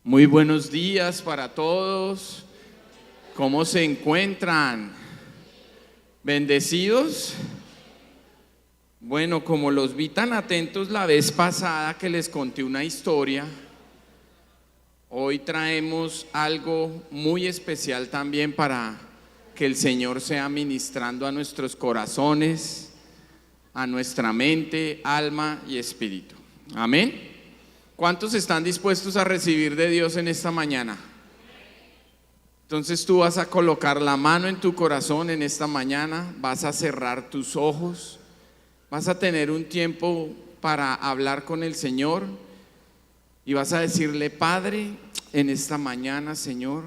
Muy buenos días para todos. ¿Cómo se encuentran? ¿Bendecidos? Bueno, como los vi tan atentos la vez pasada que les conté una historia, hoy traemos algo muy especial también para que el Señor sea ministrando a nuestros corazones, a nuestra mente, alma y espíritu. Amén. ¿Cuántos están dispuestos a recibir de Dios en esta mañana? Entonces tú vas a colocar la mano en tu corazón en esta mañana, vas a cerrar tus ojos, vas a tener un tiempo para hablar con el Señor y vas a decirle: Padre, en esta mañana, Señor,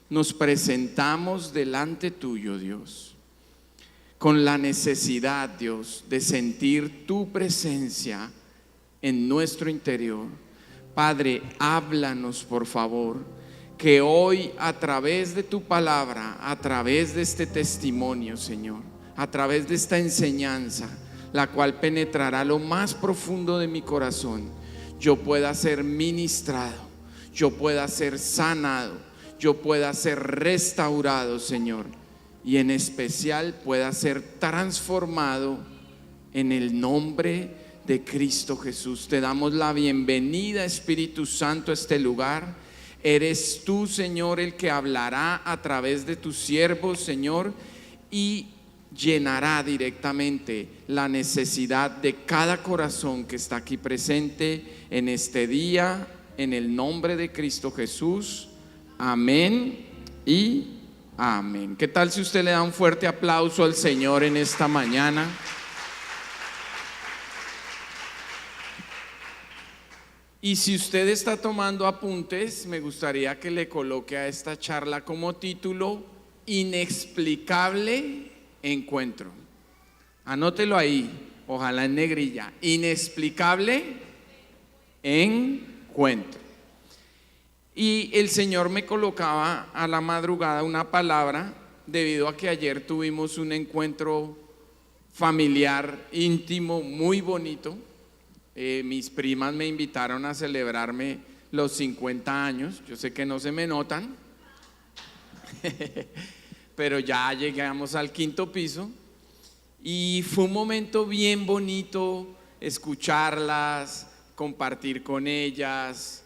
nos presentamos delante tuyo, Dios, con la necesidad, Dios, de sentir tu presencia en nuestro interior. Padre, háblanos, por favor, que hoy a través de tu palabra, a través de este testimonio, Señor, a través de esta enseñanza, la cual penetrará lo más profundo de mi corazón, yo pueda ser ministrado, yo pueda ser sanado, yo pueda ser restaurado, Señor, y en especial pueda ser transformado en el nombre de Cristo Jesús. Te damos la bienvenida, Espíritu Santo, a este lugar. Eres tú, Señor, el que hablará a través de tus siervos, Señor, y llenará directamente la necesidad de cada corazón que está aquí presente en este día, en el nombre de Cristo Jesús. Amén y amén. ¿Qué tal si usted le da un fuerte aplauso al Señor en esta mañana? Y si usted está tomando apuntes, me gustaría que le coloque a esta charla como título: Inexplicable Encuentro. Anótelo ahí, ojalá en negrilla. Inexplicable Encuentro. Y el Señor me colocaba a la madrugada una palabra, debido a que ayer tuvimos un encuentro familiar íntimo muy bonito. Mis primas me invitaron a celebrarme los 50 años. Yo sé que no se me notan, pero ya llegamos al 5.º piso y fue un momento bien bonito escucharlas, compartir con ellas.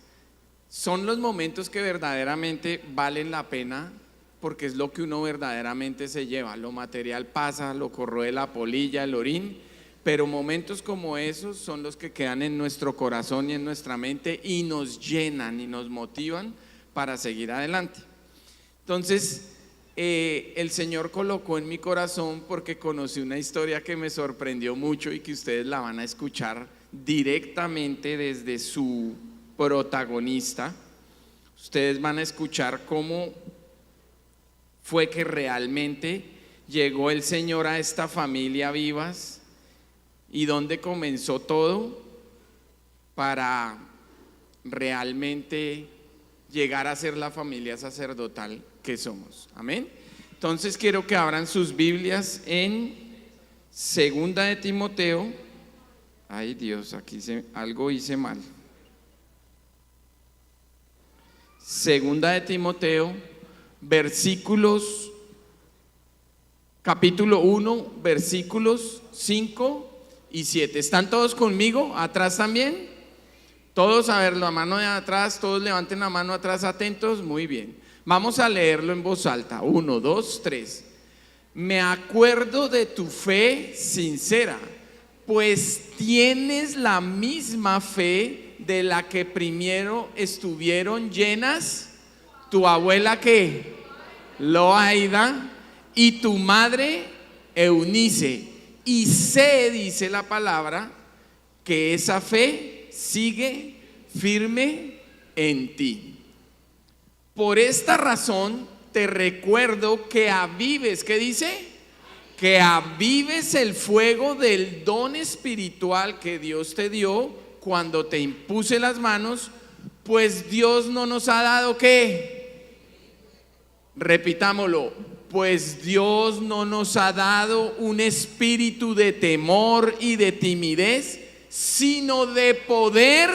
Son los momentos que verdaderamente valen la pena, porque es lo que uno verdaderamente se lleva. Lo material pasa, lo corroe la polilla, el orín, pero momentos como esos son los que quedan en nuestro corazón y en nuestra mente y nos llenan y nos motivan para seguir adelante. Entonces, el Señor colocó en mi corazón, porque conocí una historia que me sorprendió mucho y que ustedes la van a escuchar directamente desde su protagonista. Ustedes van a escuchar cómo fue que realmente llegó el Señor a esta familia Vivas y dónde comenzó todo para realmente llegar a ser la familia sacerdotal que somos. Amén. Entonces quiero que abran sus Biblias en Segunda de Timoteo. Ay Dios, aquí algo hice mal. Segunda de Timoteo, capítulo 1, versículos 5 y 7. ¿Están todos conmigo? ¿Atrás también? Todos, a ver, la mano de atrás, todos levanten la mano atrás, atentos. Muy bien, vamos a leerlo en voz alta. 1, 2, 3. Me acuerdo de tu fe sincera, pues tienes la misma fe de la que primero estuvieron llenas tu abuela, ¿qué? Loaida, y tu madre Eunice. Y sé, dice la palabra, que esa fe sigue firme en ti. Por esta razón te recuerdo que avives, ¿qué dice? Que avives el fuego del don espiritual que Dios te dio cuando te impuse las manos, pues Dios no nos ha dado ¿qué? Repitámoslo. Pues Dios no nos ha dado un espíritu de temor y de timidez, sino de poder,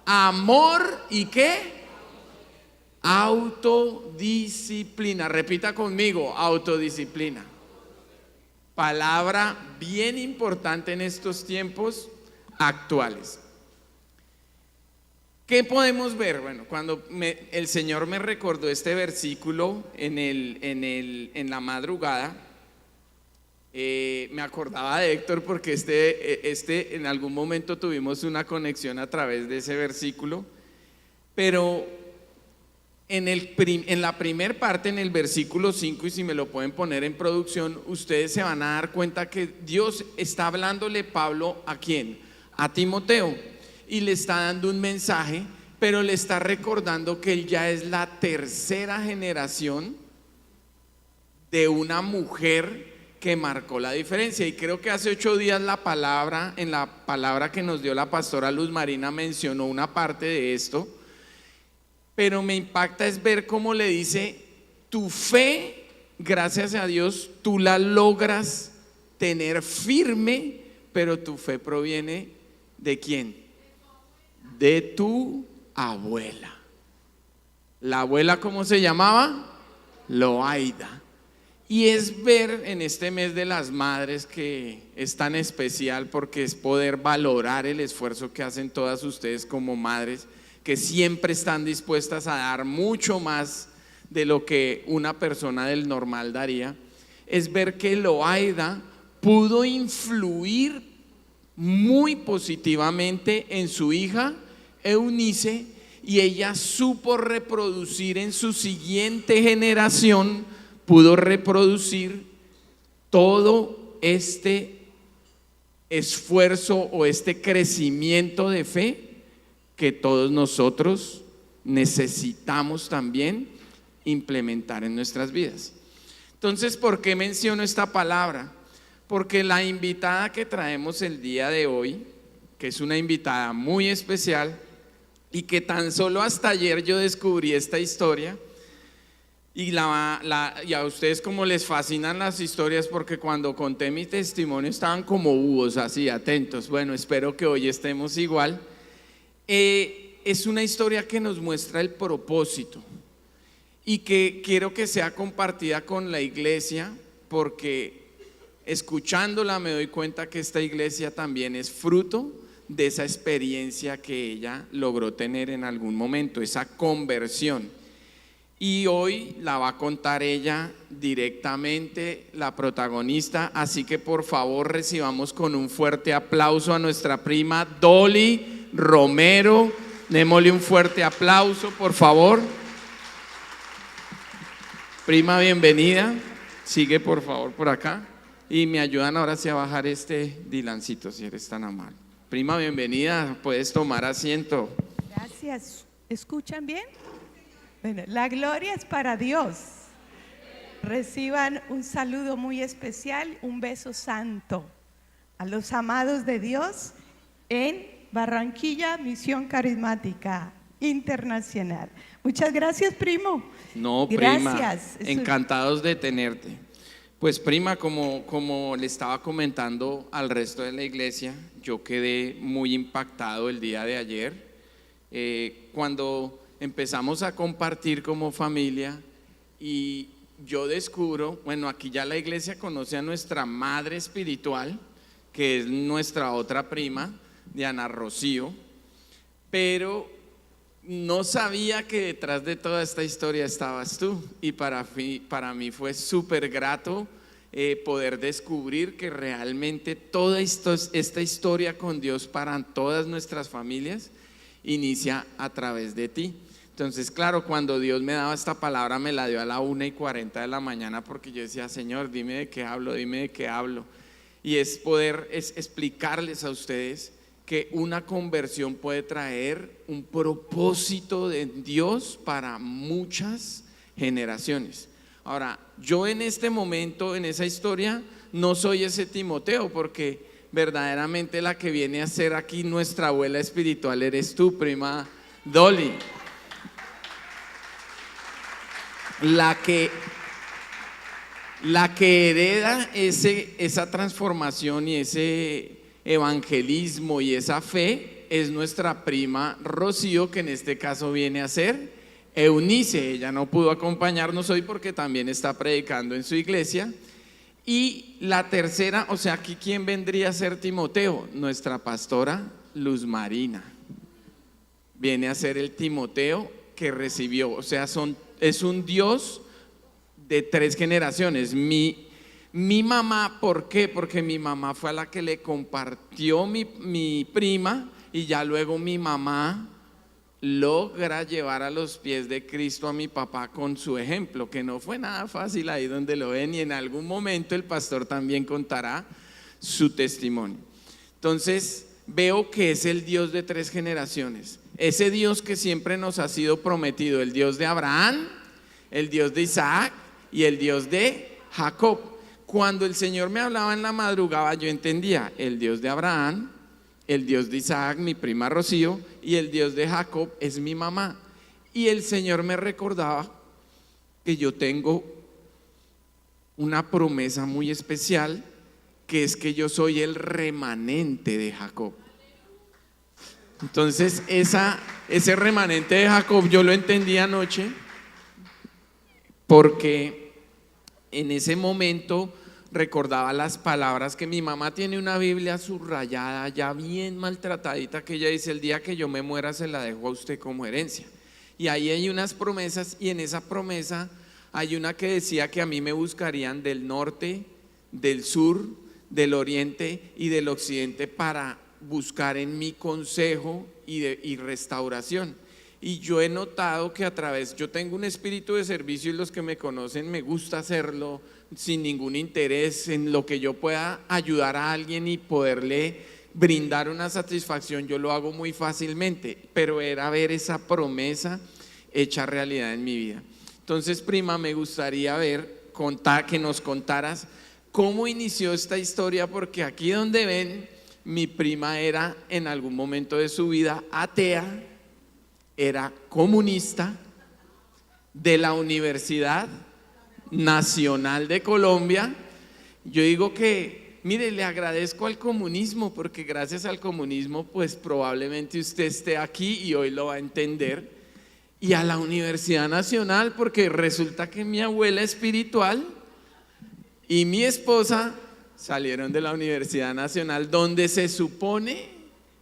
amor y ¿qué? Autodisciplina. Repita conmigo, autodisciplina. Palabra bien importante en estos tiempos actuales. ¿Qué podemos ver? Bueno, cuando el Señor me recordó este versículo en la madrugada, me acordaba de Héctor porque en algún momento tuvimos una conexión a través de ese versículo, pero en la primera parte, en el versículo 5, y si me lo pueden poner en producción, ustedes se van a dar cuenta que Dios está hablándole Pablo ¿a quién? A Timoteo, y le está dando un mensaje, pero le está recordando que él ya es la tercera generación de una mujer que marcó la diferencia. Y creo que hace 8 días en la palabra que nos dio la pastora Luz Marina mencionó una parte de esto, pero me impacta es ver cómo le dice: tu fe, gracias a Dios, tú la logras tener firme, pero tu fe proviene ¿de quién? De tu abuela. La abuela, ¿cómo se llamaba? Loaida. Y es ver en este mes de las madres, que es tan especial porque es poder valorar el esfuerzo que hacen todas ustedes como madres, que siempre están dispuestas a dar mucho más de lo que una persona del normal daría. Es ver que Loaida pudo influir muy positivamente en su hija Eunice, y ella supo reproducir en su siguiente generación, pudo reproducir todo este esfuerzo o este crecimiento de fe que todos nosotros necesitamos también implementar en nuestras vidas. Entonces, ¿por qué menciono esta palabra? Porque la invitada que traemos el día de hoy, que es una invitada muy especial y que tan solo hasta ayer yo descubrí esta historia, y a ustedes como les fascinan las historias, porque cuando conté mi testimonio estaban como búhos así atentos. Bueno, espero que hoy estemos igual. Es una historia que nos muestra el propósito y que quiero que sea compartida con la iglesia, porque escuchándola me doy cuenta que esta iglesia también es fruto de esa experiencia que ella logró tener en algún momento, esa conversión. Y hoy la va a contar ella directamente, la protagonista. Así que por favor recibamos con un fuerte aplauso a nuestra prima Dolly Romero. Démosle un fuerte aplauso, por favor. Prima, bienvenida. Sigue por favor por acá. Y me ayudan ahora sí a bajar este dilancito, si eres tan amable. Prima, bienvenida. Puedes tomar asiento. Gracias. ¿Escuchan bien? Bueno, la gloria es para Dios. Reciban un saludo muy especial, un beso santo a los amados de Dios en Barranquilla, Misión Carismática Internacional. Muchas gracias, primo. No, prima, gracias. Encantados de tenerte. Pues prima, como le estaba comentando al resto de la iglesia, yo quedé muy impactado el día de ayer, cuando empezamos a compartir como familia, y yo descubro, bueno, aquí ya la iglesia conoce a nuestra madre espiritual, que es nuestra otra prima, Diana Rocío, pero no sabía que detrás de toda esta historia estabas tú, y para mí fue súper grato poder descubrir que realmente toda esta historia con Dios para todas nuestras familias inicia a través de ti. Entonces, claro, cuando Dios me daba esta palabra, me la dio a la 1:40 de la mañana, porque yo decía: Señor, dime de qué hablo, dime de qué hablo. Y es poder explicarles a ustedes que una conversión puede traer un propósito de Dios para muchas generaciones. Ahora, yo en este momento, en esa historia, no soy ese Timoteo, porque verdaderamente la que viene a ser aquí nuestra abuela espiritual eres tú, prima Dolly. La que hereda esa transformación y ese evangelismo y esa fe es nuestra prima Rocío, que en este caso viene a ser Eunice, ella no pudo acompañarnos hoy porque también está predicando en su iglesia. Y la tercera, o sea, aquí ¿quién vendría a ser Timoteo? Nuestra pastora Luz Marina. Viene a ser el Timoteo que recibió, o sea, es un Dios de 3 generaciones. Mi mamá, ¿por qué? Porque mi mamá fue a la que le compartió mi prima, y ya luego mi mamá logra llevar a los pies de Cristo a mi papá con su ejemplo, que no fue nada fácil ahí donde lo ven, y en algún momento el pastor también contará su testimonio. Entonces veo que es el Dios de 3 generaciones, ese Dios que siempre nos ha sido prometido, el Dios de Abraham, el Dios de Isaac y el Dios de Jacob. Cuando el Señor me hablaba en la madrugada, yo entendía el Dios de Abraham, el Dios de Isaac, mi prima Rocío, y el Dios de Jacob es mi mamá. Y el Señor me recordaba que yo tengo una promesa muy especial, que es que yo soy el remanente de Jacob. Entonces ese remanente de Jacob yo lo entendí anoche, porque en ese momento recordaba las palabras que mi mamá tiene, una Biblia subrayada, ya bien maltratadita, que ella dice: el día que yo me muera se la dejo a usted como herencia. Y ahí hay unas promesas, y en esa promesa hay una que decía que a mí me buscarían del norte, del sur, del oriente y del occidente para buscar en mi consejo y restauración. Y yo he notado que yo tengo un espíritu de servicio, y los que me conocen me gusta hacerlo sin ningún interés, en lo que yo pueda ayudar a alguien y poderle brindar una satisfacción, yo lo hago muy fácilmente, pero era ver esa promesa hecha realidad en mi vida. Entonces, prima, me gustaría que nos contaras cómo inició esta historia, porque aquí donde ven, mi prima era en algún momento de su vida atea, era comunista, de la Universidad Nacional de Colombia. Yo digo que, mire, le agradezco al comunismo, porque gracias al comunismo pues probablemente usted esté aquí y hoy lo va a entender, y a la Universidad Nacional, porque resulta que mi abuela espiritual y mi esposa salieron de la Universidad Nacional, donde se supone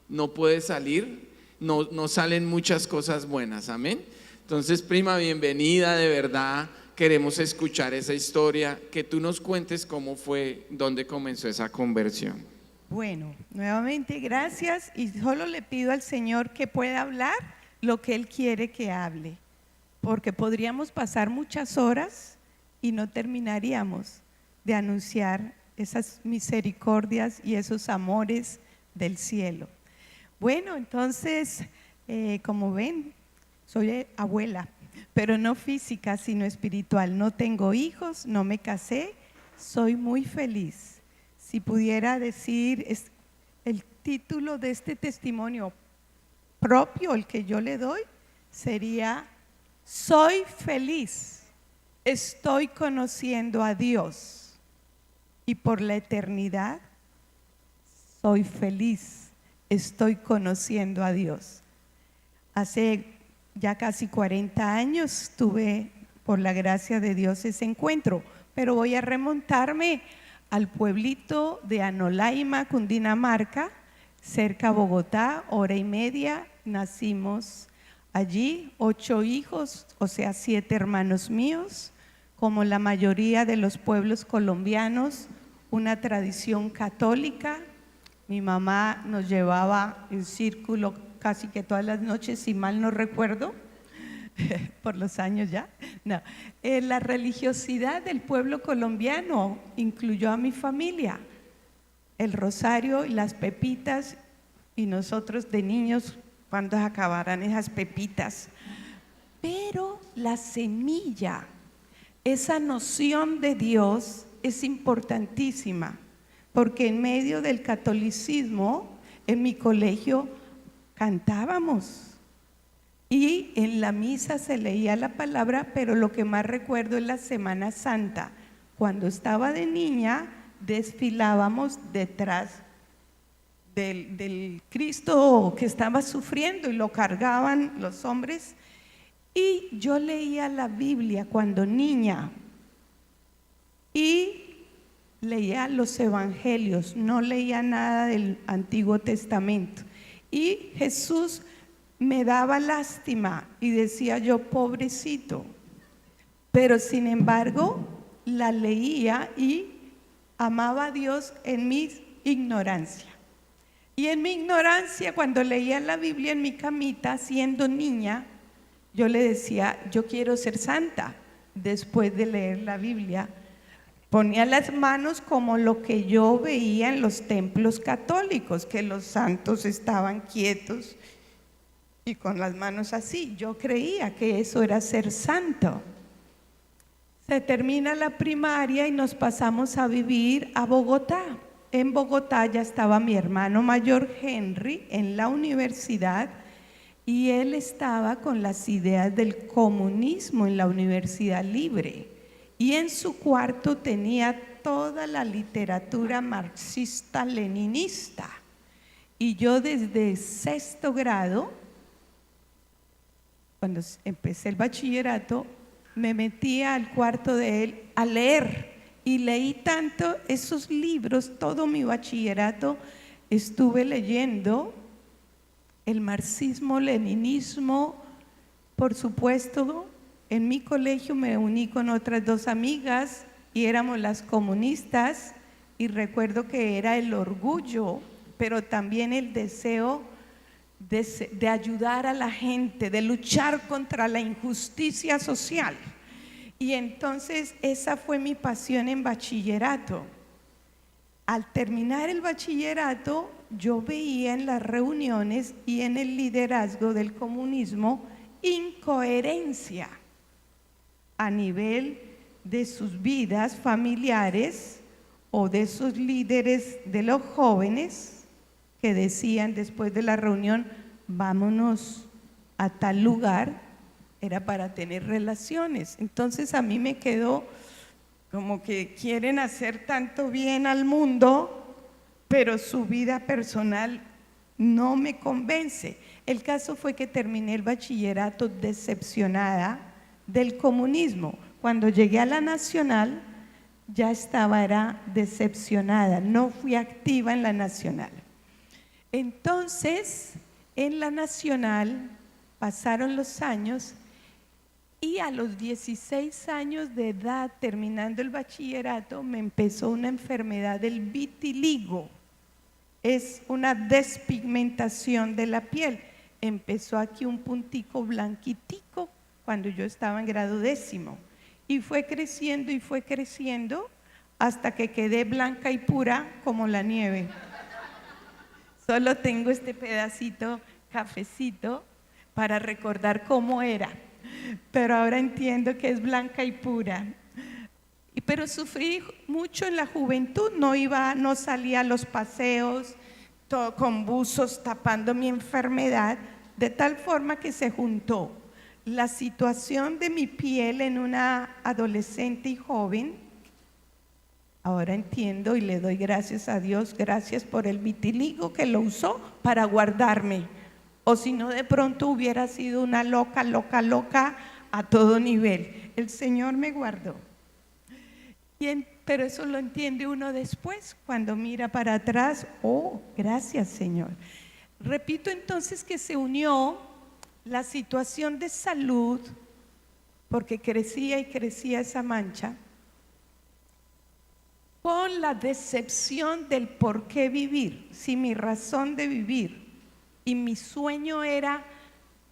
no puede salir, no salen muchas cosas buenas, amén. Entonces, prima, bienvenida, de verdad queremos escuchar esa historia, que tú nos cuentes cómo fue, dónde comenzó esa conversión. Bueno, nuevamente gracias, y solo le pido al Señor que pueda hablar lo que Él quiere que hable, porque podríamos pasar muchas horas y no terminaríamos de anunciar esas misericordias y esos amores del cielo. Bueno, entonces, como ven, soy abuela, pero no física, sino espiritual. No tengo hijos, no me casé, soy muy feliz. Si pudiera decir el título de este testimonio propio, el que yo le doy, sería: soy feliz, estoy conociendo a Dios, y por la eternidad soy feliz, estoy conociendo a Dios. Hace ya casi 40 años tuve, por la gracia de Dios, ese encuentro, pero voy a remontarme al pueblito de Anolaima, Cundinamarca, cerca a Bogotá, 1:30. Nacimos allí 8 hijos, o sea 7 hermanos míos, como la mayoría de los pueblos colombianos, una tradición católica. Mi mamá nos llevaba en círculo casi que todas las noches, si mal no recuerdo, por los años ya. No. La religiosidad del pueblo colombiano incluyó a mi familia, el rosario y las pepitas, y nosotros de niños, cuando acabarán esas pepitas. Pero la semilla, esa noción de Dios es importantísima, porque en medio del catolicismo, en mi colegio cantábamos y en la misa se leía la palabra, pero lo que más recuerdo es la Semana Santa. Cuando estaba de niña, desfilábamos detrás del Cristo que estaba sufriendo, y lo cargaban los hombres, Y yo leía la Biblia cuando niña y leía los evangelios, no leía nada del Antiguo Testamento. Y Jesús me daba lástima y decía yo, pobrecito. Pero sin embargo, la leía y amaba a Dios en mi ignorancia. Y en mi ignorancia, cuando leía la Biblia en mi camita, siendo niña, yo le decía, yo quiero ser santa. Después de leer la Biblia, ponía las manos como lo que yo veía en los templos católicos, que los santos estaban quietos y con las manos así. Yo creía que eso era ser santo. Se termina la primaria y nos pasamos a vivir a Bogotá. En Bogotá ya estaba mi hermano mayor Henry en la universidad y él estaba con las ideas del comunismo en la Universidad Libre. Y en su cuarto tenía toda la literatura marxista-leninista. Y yo desde sexto grado, cuando empecé el bachillerato, me metía al cuarto de él a leer. Y leí tanto esos libros, todo mi bachillerato estuve leyendo el marxismo, leninismo, por supuesto. En mi colegio me uní con otras dos amigas y éramos las comunistas y recuerdo que era el orgullo, pero también el deseo de ayudar a la gente, de luchar contra la injusticia social. Y entonces esa fue mi pasión en bachillerato. Al terminar el bachillerato, yo veía en las reuniones y en el liderazgo del comunismo incoherencia a nivel de sus vidas familiares o de sus líderes de los jóvenes que decían después de la reunión, vámonos a tal lugar, era para tener relaciones. Entonces a mí me quedó como que quieren hacer tanto bien al mundo, pero su vida personal no me convence. El caso fue que terminé el bachillerato decepcionada del comunismo. Cuando llegué a la Nacional ya era decepcionada, no fui activa en la Nacional. Entonces, en la Nacional pasaron los años y a los 16 años de edad, terminando el bachillerato, me empezó una enfermedad del vitiligo. Es una despigmentación de la piel. Empezó aquí un puntico blanquitico cuando yo estaba en grado 10º y fue creciendo hasta que quedé blanca y pura como la nieve. Solo tengo este pedacito cafecito para recordar cómo era, pero ahora entiendo que es blanca y pura. Pero sufrí mucho en la juventud, no salía a los paseos, todo con buzos tapando mi enfermedad, de tal forma que se juntó la situación de mi piel en una adolescente y joven. Ahora entiendo y le doy gracias a Dios, gracias por el vitiligo que lo usó para guardarme, o si no de pronto hubiera sido una loca a todo nivel. El Señor me guardó. Pero eso lo entiende uno después, cuando mira para atrás, oh, gracias Señor. Repito entonces que se unió la situación de salud, porque crecía y crecía esa mancha, con la decepción del por qué vivir, si mi razón de vivir y mi sueño era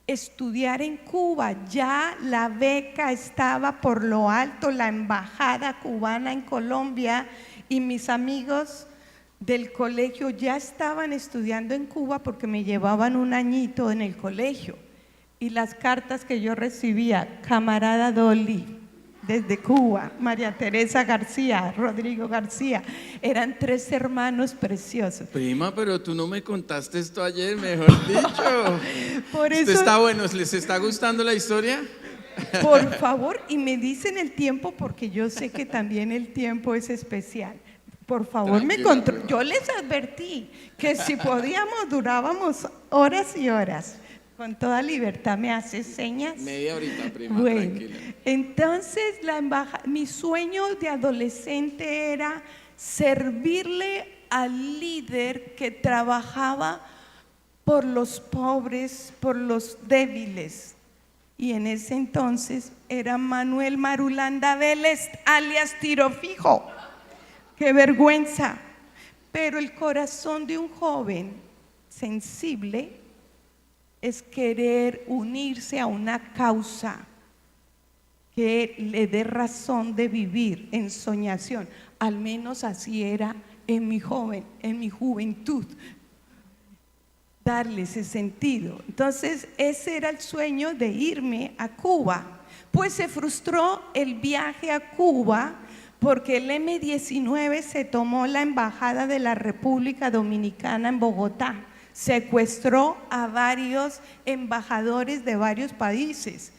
estudiar en Cuba, ya la beca estaba por lo alto, la embajada cubana en Colombia y mis amigos del colegio ya estaban estudiando en Cuba porque me llevaban un añito en el colegio. Y las cartas que yo recibía, camarada Dolly, desde Cuba, María Teresa García, Rodrigo García, eran 3 hermanos preciosos. Prima, pero tú no me contaste esto ayer, mejor dicho. Por eso, esto está bueno, ¿les está gustando la historia? Por favor, y me dicen el tiempo porque yo sé que también el tiempo es especial. Por favor, yo les advertí que si podíamos durábamos horas y horas. Con toda libertad, ¿me haces señas? Media horita, prima, Bueno, tranquila. entonces mi sueño de adolescente era servirle al líder que trabajaba por los pobres, por los débiles. Y en ese entonces era Manuel Marulanda Vélez, alias Tiro Fijo. ¡Qué vergüenza! Pero el corazón de un joven sensible es querer unirse a una causa que le dé razón de vivir en soñación. Al menos así era en mi juventud, darle ese sentido. Entonces ese era el sueño de irme a Cuba. Pues se frustró el viaje a Cuba porque el M-19 se tomó la embajada de la República Dominicana en Bogotá. Secuestró a varios embajadores de varios países.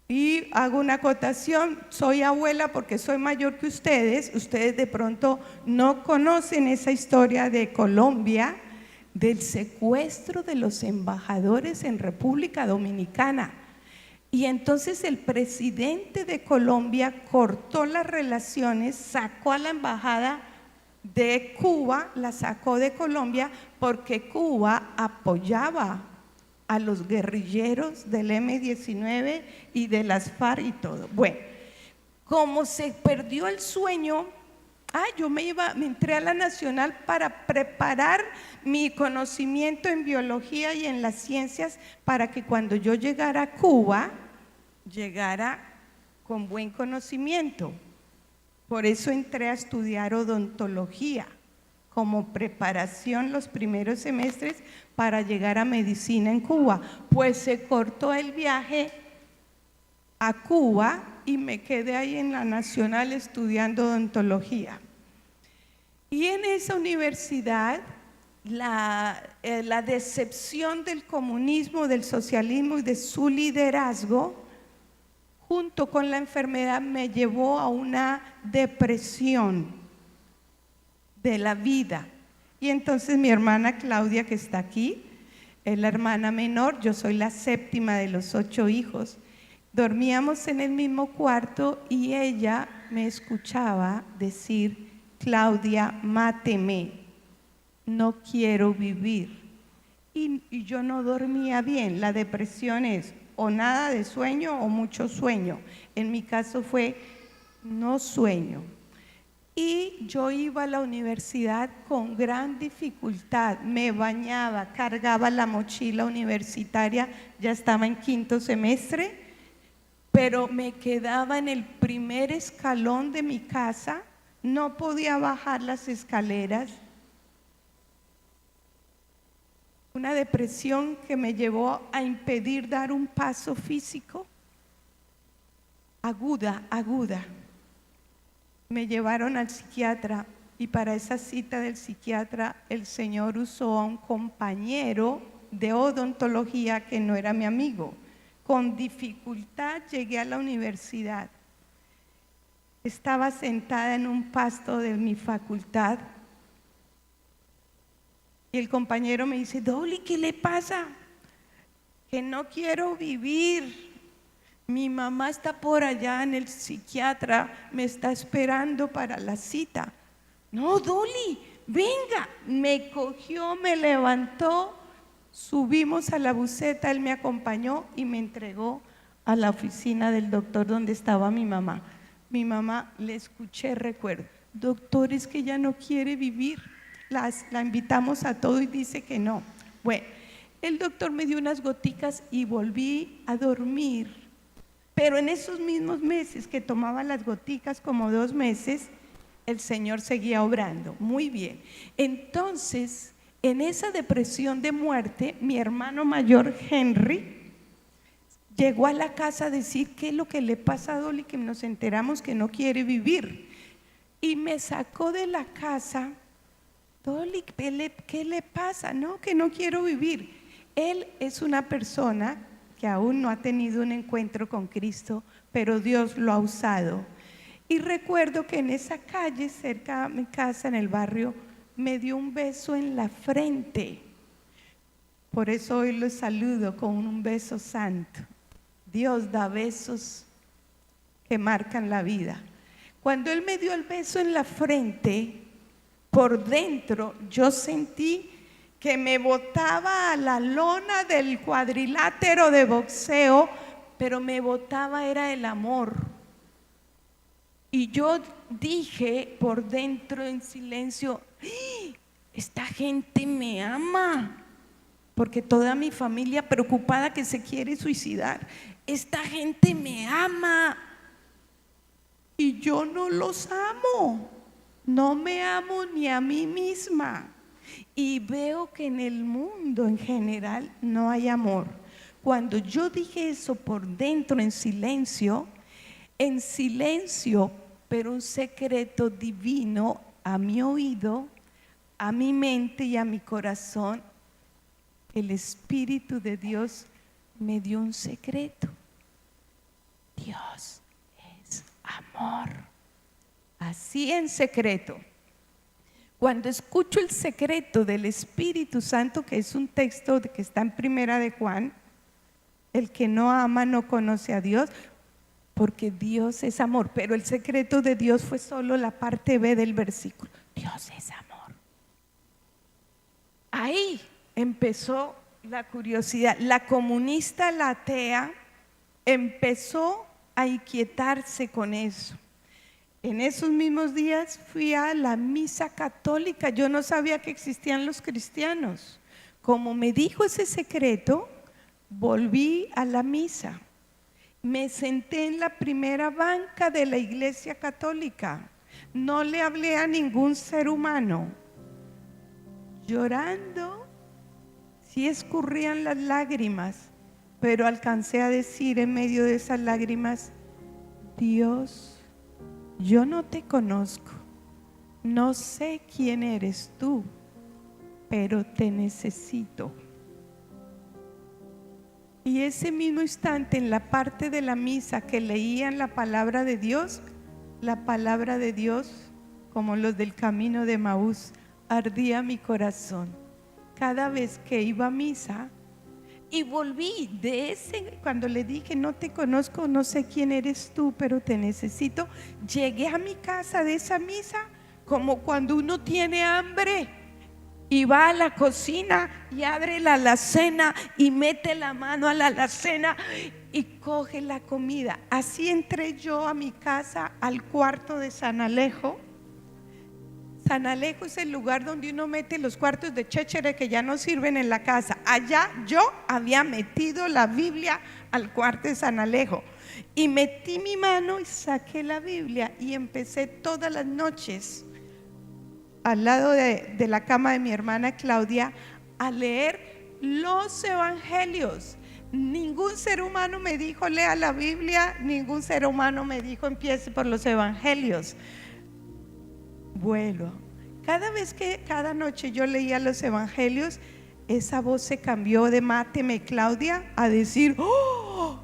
Y hago una acotación, soy abuela porque soy mayor que ustedes de pronto no conocen esa historia de Colombia, del secuestro de los embajadores en República Dominicana. Y entonces el presidente de Colombia cortó las relaciones, sacó a la embajada de Cuba, la sacó de Colombia porque Cuba apoyaba a los guerrilleros del M-19 y de las FARC y todo. Bueno, como se perdió el sueño, yo me entré a la Nacional para preparar mi conocimiento en biología y en las ciencias para que cuando yo llegara a Cuba, llegara con buen conocimiento. Por eso entré a estudiar odontología como preparación los primeros semestres para llegar a medicina en Cuba. Pues se cortó el viaje a Cuba y me quedé ahí en la Nacional estudiando odontología. Y en esa universidad la decepción del comunismo, del socialismo y de su liderazgo, junto con la enfermedad, me llevó a una depresión de la vida. Y entonces mi hermana Claudia, que está aquí, es la hermana menor, yo soy la séptima de los 8 hijos, dormíamos en el mismo cuarto y ella me escuchaba decir: Claudia, máteme, no quiero vivir. Y yo no dormía bien. La depresión es o nada de sueño o mucho sueño. En mi caso fue no sueño. Y yo iba a la universidad con gran dificultad, me bañaba, cargaba la mochila universitaria, ya estaba en 5º semestre, pero me quedaba en el primer escalón de mi casa, no podía bajar las escaleras. Una depresión que me llevó a impedir dar un paso físico, aguda. Me llevaron al psiquiatra y para esa cita del psiquiatra el Señor usó a un compañero de odontología que no era mi amigo. Con dificultad llegué a la universidad. Estaba sentada en un pasto de mi facultad y el compañero me dice: Dolly, ¿qué le pasa? Que no quiero vivir. Mi mamá está por allá en el psiquiatra, me está esperando para la cita. No, Dolly, venga. Me cogió, me levantó, subimos a la buseta, él me acompañó y me entregó a la oficina del doctor donde estaba mi mamá. Mi mamá, le escuché, recuerdo: doctor, es que ella no quiere vivir. La invitamos a todo y dice que no. Bueno, el doctor me dio unas goticas y volví a dormir. Pero en esos mismos meses que tomaba las goticas, como 2 meses, el Señor seguía obrando. Muy bien. Entonces, en esa depresión de muerte, mi hermano mayor, Henry, llegó a la casa a decir: ¿qué es lo que le pasa a Dolly? Que nos enteramos que no quiere vivir. Y me sacó de la casa. Dolly, ¿qué le pasa? No, que no quiero vivir. Él es una persona que aún no ha tenido un encuentro con Cristo, pero Dios lo ha usado. Y recuerdo que en esa calle, cerca de mi casa, en el barrio, me dio un beso en la frente. Por eso hoy los saludo con un beso santo. Dios da besos que marcan la vida. Cuando Él me dio el beso en la frente, por dentro yo sentí que me botaba a la lona del cuadrilátero de boxeo, pero me botaba era el amor. Y yo dije por dentro en silencio, ¡ay! Esta gente me ama, porque toda mi familia preocupada que se quiere suicidar. Esta gente me ama y yo no los amo, no me amo ni a mí misma. Y veo que en el mundo en general no hay amor. Cuando yo dije eso por dentro en silencio, pero un secreto divino a mi oído, a mi mente y a mi corazón, el Espíritu de Dios me dio un secreto. Dios es amor. Así en secreto. Cuando escucho el secreto del Espíritu Santo, que es un texto que está en Primera de Juan, el que no ama no conoce a Dios, porque Dios es amor. Pero el secreto de Dios fue solo la parte B del versículo. Dios es amor. Ahí empezó la curiosidad. La comunista, la atea, empezó a inquietarse con eso. En esos mismos días fui a la misa católica. Yo no sabía que existían los cristianos. Como me dijo ese secreto, volví a la misa. Me senté en la primera banca de la iglesia católica. No le hablé a ningún ser humano. Llorando, sí escurrían las lágrimas, pero alcancé a decir en medio de esas lágrimas: Dios, yo no te conozco, no sé quién eres tú, pero te necesito. Y ese mismo instante, en la parte de la misa que leían la palabra de Dios, como los del camino de Emaús, ardía mi corazón. Cada vez que iba a misa, y volví cuando le dije: no te conozco, no sé quién eres tú, pero te necesito. Llegué a mi casa de esa misa como cuando uno tiene hambre y va a la cocina y abre la alacena y mete la mano a la alacena y coge la comida. Así entré yo a mi casa, al cuarto de San Alejo. San Alejo es el lugar donde uno mete los cuartos de chéchere que ya no sirven en la casa. Allá yo había metido la Biblia al cuarto de San Alejo y metí mi mano y saqué la Biblia y empecé todas las noches al lado de la cama de mi hermana Claudia a leer los evangelios. Ningún ser humano me dijo lea la Biblia, ningún ser humano me dijo empiece por los evangelios. Bueno, cada noche yo leía los evangelios, esa voz se cambió de máteme Claudia a decir: ¡oh!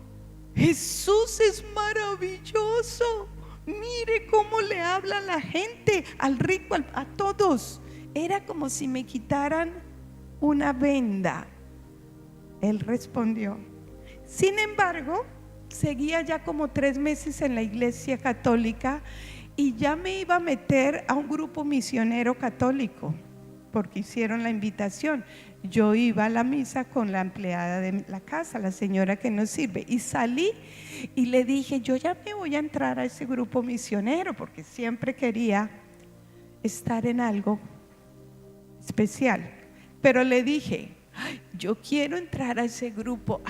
Jesús es maravilloso. Mire cómo le habla a la gente, al rico, a todos. Era como si me quitaran una venda. Él respondió. Sin embargo, seguía ya como 3 meses en la iglesia católica y ya me iba a meter a un grupo misionero católico porque hicieron la invitación. Yo iba a la misa con la empleada de la casa, la señora que nos sirve, y salí y le dije: yo ya me voy a entrar a ese grupo misionero porque siempre quería estar en algo especial. Pero le dije: yo quiero entrar a ese grupo.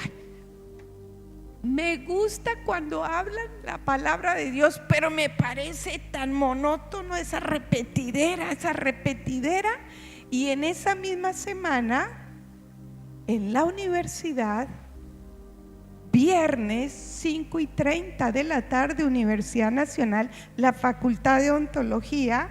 Me gusta cuando hablan la palabra de Dios, pero me parece tan monótono esa repetidera. Y en esa misma semana, en la universidad, viernes 5:30 de la tarde, Universidad Nacional, la Facultad de Odontología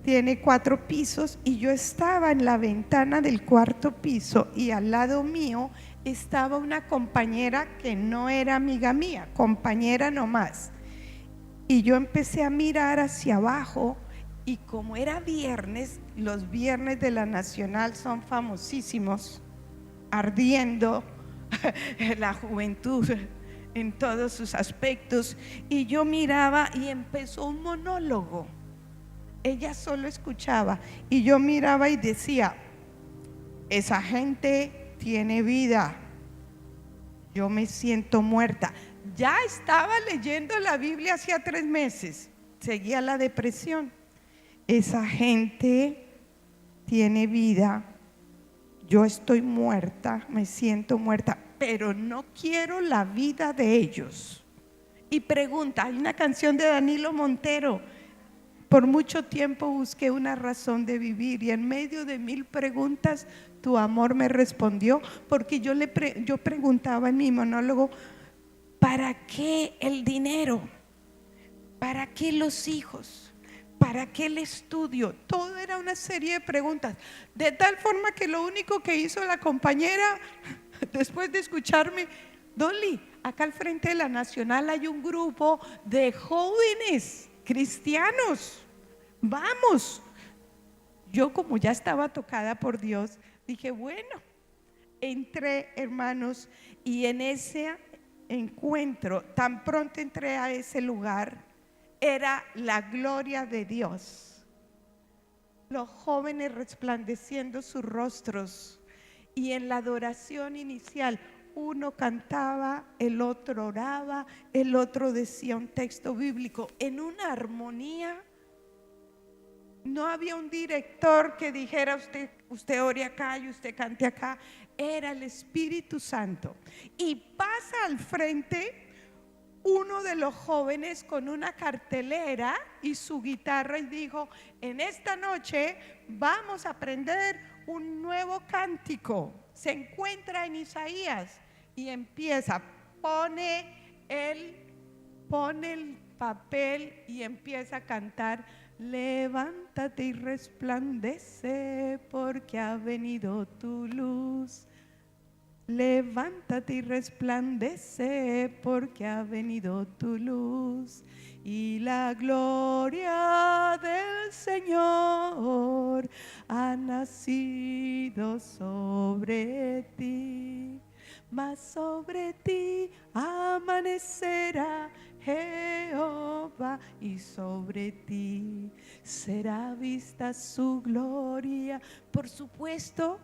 tiene 4 pisos y yo estaba en la ventana del 4º piso y al lado mío estaba una compañera que no era amiga mía, compañera nomás. Y yo empecé a mirar hacia abajo y como era viernes, los viernes de la Nacional son famosísimos. ardiendo, la juventud en todos sus aspectos, y yo miraba y empezó un monólogo. Ella solo escuchaba y yo miraba y decía: esa gente tiene vida, yo me siento muerta. Ya estaba leyendo la Biblia hacía 3 meses, seguía la depresión. Esa gente tiene vida, yo estoy muerta, me siento muerta, pero no quiero la vida de ellos. Y pregunta, hay una canción de Danilo Montero: por mucho tiempo busqué una razón de vivir y en medio de 1000 preguntas tu amor me respondió. Porque yo preguntaba en mi monólogo: ¿para qué el dinero? ¿Para qué los hijos? ¿Para qué el estudio? Todo era una serie de preguntas, de tal forma que lo único que hizo la compañera, después de escucharme: Dolly, acá al frente de la Nacional hay un grupo de jóvenes cristianos, vamos. Yo, como ya estaba tocada por Dios, dije: bueno, entré, hermanos, y en ese encuentro, tan pronto entré a ese lugar, era la gloria de Dios, los jóvenes resplandeciendo sus rostros, y en la adoración inicial uno cantaba, el otro oraba, el otro decía un texto bíblico en una armonía. No había un director que dijera: usted ore acá y usted cante acá. Era el Espíritu Santo. Y pasa al frente uno de los jóvenes con una cartelera y su guitarra y dijo: en esta noche vamos a aprender un nuevo cántico. Se encuentra en Isaías y empieza, pone el papel y empieza a cantar: levántate y resplandece porque ha venido tu luz. Levántate y resplandece porque ha venido tu luz, y la gloria del Señor ha nacido sobre ti. Mas sobre ti amanecerá Jehová, y sobre ti será vista su gloria. Por supuesto,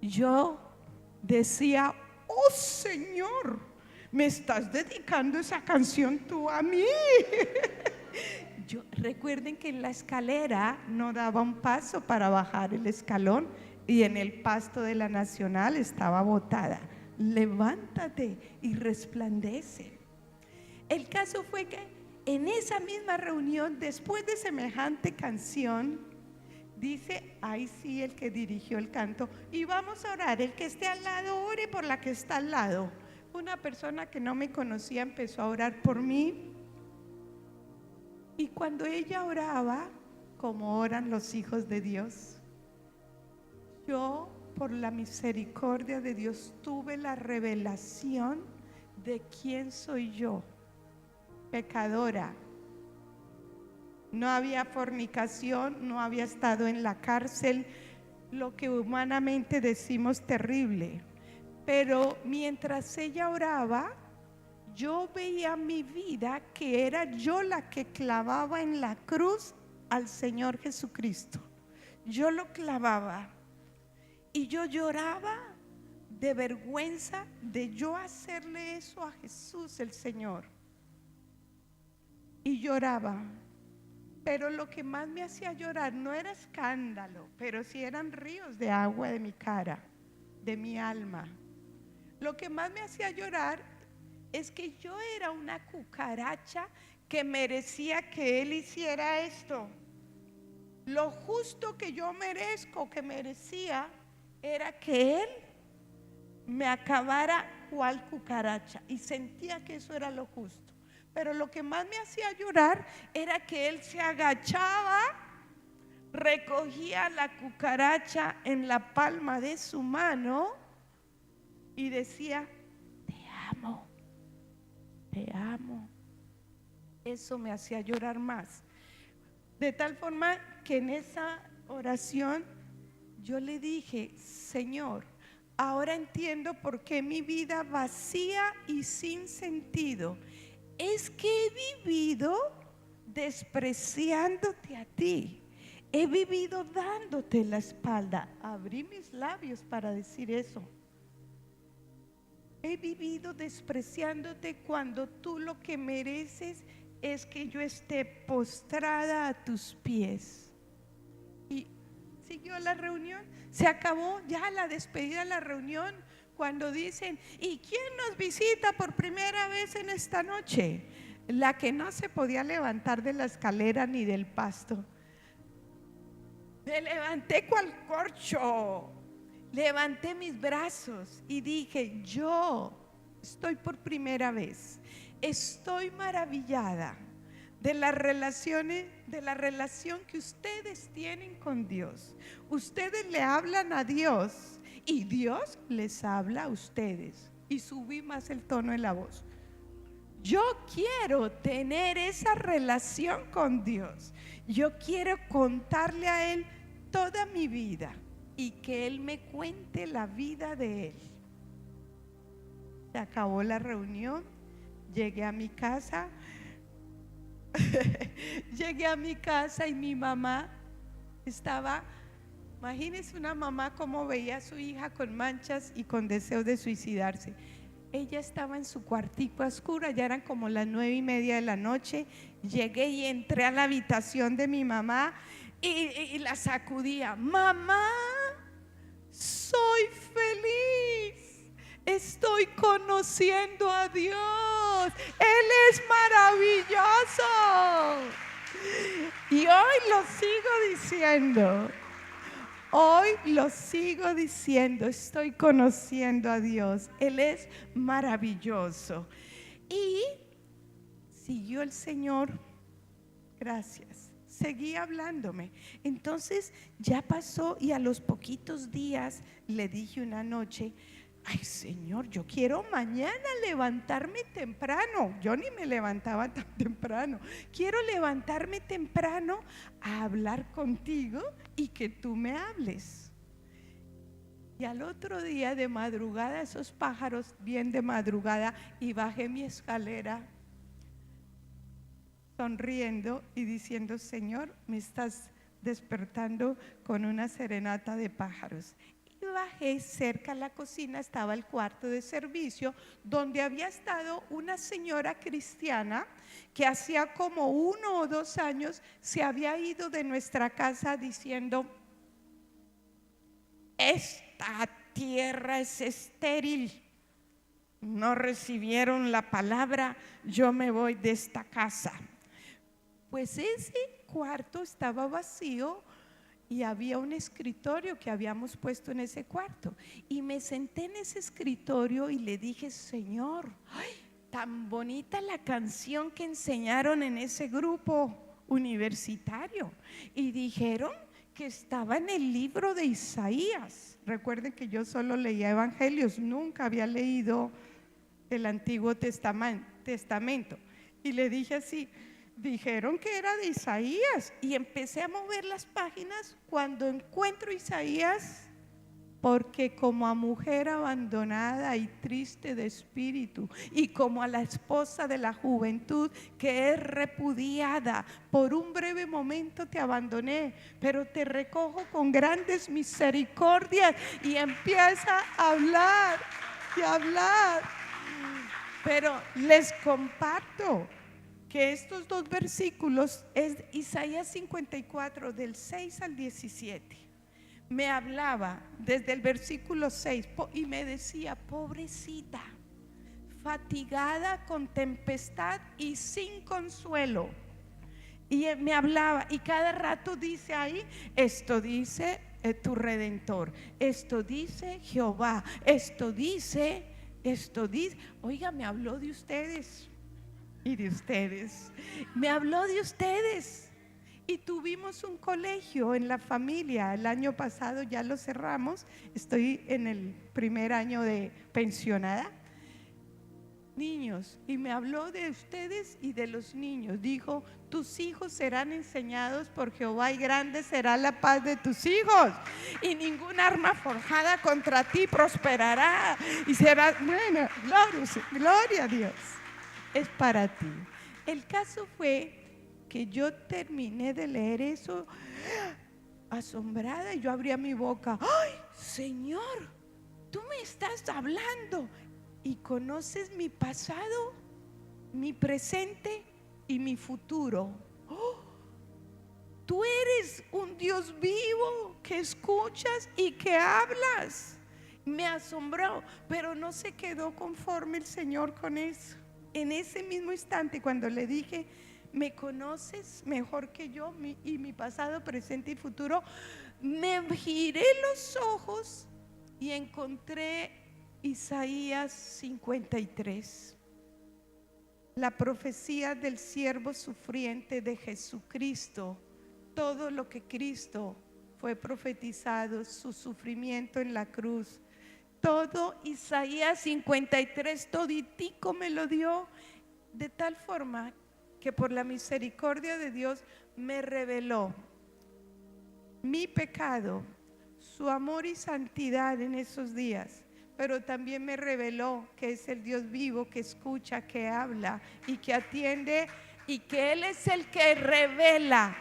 yo decía: oh Señor, me estás dedicando esa canción tú a mí. Recuerden que en la escalera no daba un paso para bajar el escalón, y en el pasto de la Nacional estaba botada: levántate y resplandece. El caso fue que en esa misma reunión, después de semejante canción, dice, ahí sí, el que dirigió el canto: y vamos a orar, el que esté al lado ore por la que está al lado. Una persona que no me conocía empezó a orar por mí, y cuando ella oraba, como oran los hijos de Dios, yo, por la misericordia de Dios, tuve la revelación de quién soy yo, pecadora. No había fornicación, no había estado en la cárcel, lo que humanamente decimos terrible. Pero mientras ella oraba, yo veía mi vida, que era yo la que clavaba en la cruz al Señor Jesucristo. Yo lo clavaba y yo lloraba de vergüenza de yo hacerle eso a Jesús el Señor. Y lloraba. Pero lo que más me hacía llorar no era escándalo, pero sí eran ríos de agua de mi cara, de mi alma. Lo que más me hacía llorar es que yo era una cucaracha que merecía que Él hiciera esto. Lo justo que yo merezco, que merecía, era que Él me acabara cual cucaracha, y sentía que eso era lo justo. Pero lo que más me hacía llorar era que Él se agachaba, recogía la cucaracha en la palma de su mano y decía: te amo, te amo. Eso me hacía llorar más. De tal forma que en esa oración yo le dije: Señor, Ahora entiendo por qué mi vida vacía y sin sentido. Es que he vivido despreciándote a ti. He vivido dándote la espalda. Abrí mis labios para decir eso. He vivido despreciándote cuando tú lo que mereces es que yo esté postrada a tus pies. Y siguió la reunión, se acabó ya la despedida de la reunión, cuando dicen: ¿y quién nos visita por primera vez en esta noche? La que no se podía levantar de la escalera ni del pasto. Me levanté cual corcho, levanté mis brazos y dije: yo estoy por primera vez, estoy maravillada de las relaciones, de la relación que ustedes tienen con Dios. Ustedes le hablan a Dios y Dios les habla a ustedes. Y subí más el tono de la voz. Yo quiero tener esa relación con Dios. Yo quiero contarle a Él toda mi vida y que Él me cuente la vida de Él. Se acabó la reunión, llegué a mi casa. Llegué a mi casa y mi mamá estaba, imagínense una mamá como veía a su hija con manchas y con deseo de suicidarse. Ella estaba en su cuartico a oscura, ya eran como las 9:30 de la noche. Llegué y entré a la habitación de mi mamá y la sacudía: mamá, soy feliz. Estoy conociendo a Dios. Él es maravilloso. Y hoy lo sigo diciendo. Hoy lo sigo diciendo. Estoy conociendo a Dios. Él es maravilloso. Y siguió el Señor. Gracias. Seguía hablándome. Entonces ya pasó y a los poquitos días le dije una noche: ay, Señor, yo quiero mañana levantarme temprano. Yo ni me levantaba tan temprano. Quiero levantarme temprano a hablar contigo y que tú me hables. Y al otro día de madrugada, esos pájaros bien de madrugada, y bajé mi escalera sonriendo y diciendo: Señor, me estás despertando con una serenata de pájaros. Bajé, cerca de la cocina estaba el cuarto de servicio, donde había estado una señora cristiana que hacía como 1 o 2 años se había ido de nuestra casa diciendo: esta tierra es estéril, no recibieron la palabra, yo me voy de esta casa. Pues ese cuarto estaba vacío y había un escritorio que habíamos puesto en ese cuarto. Y me senté en ese escritorio y le dije: Señor, ay, tan bonita la canción que enseñaron en ese grupo universitario. Y dijeron que estaba en el libro de Isaías. Recuerden que yo solo leía evangelios, nunca había leído el Antiguo Testamento. Y le dije así: dijeron que era de Isaías. Y empecé a mover las páginas cuando encuentro Isaías: porque como a mujer abandonada y triste de espíritu, y como a la esposa de la juventud que es repudiada, por un breve momento te abandoné, pero te recojo con grandes misericordias. Y empieza a hablar y a hablar. Pero les comparto que estos 2 versículos es Isaías 54 del 6 al 17. Me hablaba desde el versículo 6 y me decía: pobrecita, fatigada con tempestad y sin consuelo. Y me hablaba y cada rato dice ahí: esto dice tu Redentor, esto dice Jehová, esto dice. Oiga, me habló de ustedes. Y de ustedes, me habló de ustedes. Y tuvimos un colegio en la familia. El año pasado ya lo cerramos. Estoy en el primer año de pensionada. niños, y me habló de ustedes y de los niños. Dijo: tus hijos serán enseñados por Jehová, y grande será la paz de tus hijos, y ninguna arma forjada contra ti prosperará, y serás buena. Gloria a Dios. Es para ti. El caso fue que yo terminé de leer eso asombrada, y yo abría mi boca: ¡ay, Señor! Tú me estás hablando y conoces mi pasado, mi presente y mi futuro. ¡Oh! Tú eres un Dios vivo que escuchas y que hablas. Me asombró, pero no se quedó conforme el Señor con eso. En ese mismo instante, cuando le dije: me conoces mejor que yo, y mi pasado, presente y futuro, me giré los ojos y encontré Isaías 53, la profecía del siervo sufriente de Jesucristo. Todo lo que Cristo fue profetizado, su sufrimiento en la cruz, todo Isaías 53, toditico me lo dio, de tal forma que por la misericordia de Dios me reveló mi pecado, su amor y santidad en esos días, pero también me reveló que es el Dios vivo, que escucha, que habla y que atiende, y que Él es el que revela.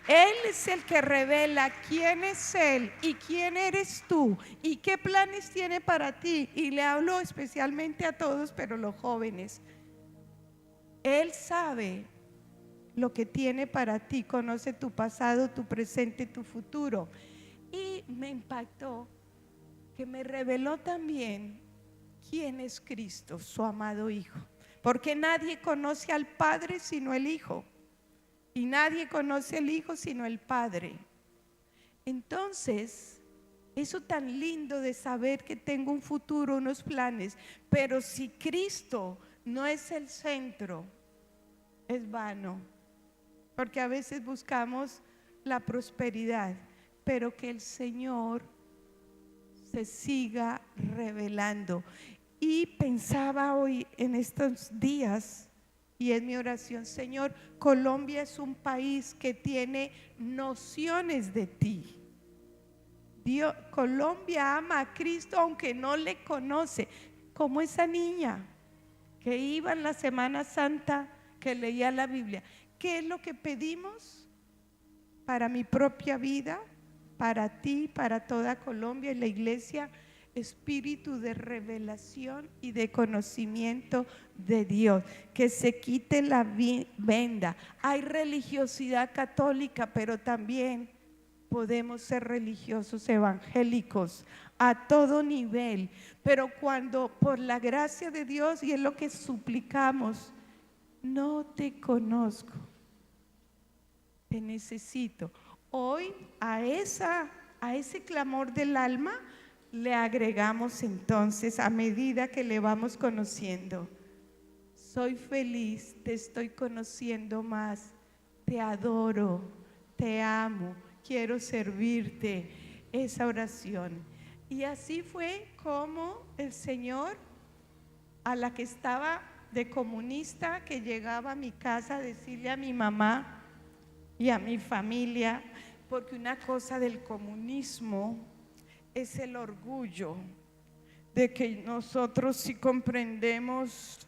Él es el que revela quién es Él y quién eres tú y qué planes tiene para ti. Y le hablo especialmente a todos, pero los jóvenes. Él sabe lo que tiene para ti, conoce tu pasado, tu presente, tu futuro. Y me impactó que me reveló también quién es Cristo, su amado Hijo. Porque nadie conoce al Padre sino el Hijo, y nadie conoce al Hijo sino el Padre. Entonces, eso tan lindo de saber que tengo un futuro, unos planes, pero si Cristo no es el centro, es vano. Porque a veces buscamos la prosperidad, pero que el Señor se siga revelando. Y pensaba hoy en estos días, y es mi oración: Señor, Colombia es un país que tiene nociones de ti. Dios, Colombia ama a Cristo aunque no le conoce, como esa niña que iba en la Semana Santa, que leía la Biblia. ¿Qué es lo que pedimos para mi propia vida, para ti, para toda Colombia y la iglesia? Espíritu de revelación y de conocimiento de Dios, que se quite la venda. Hay religiosidad católica, pero también podemos ser religiosos evangélicos a todo nivel. Pero cuando por la gracia de Dios, y es lo que suplicamos: no te conozco, te necesito. Hoy a ese clamor del alma le agregamos entonces, a medida que le vamos conociendo: soy feliz, te estoy conociendo más, te adoro, te amo, quiero servirte. Esa oración. Y así fue como el Señor, a la que estaba de comunista, que llegaba a mi casa a decirle a mi mamá y a mi familia, porque una cosa del comunismo es el orgullo de que nosotros sí comprendemos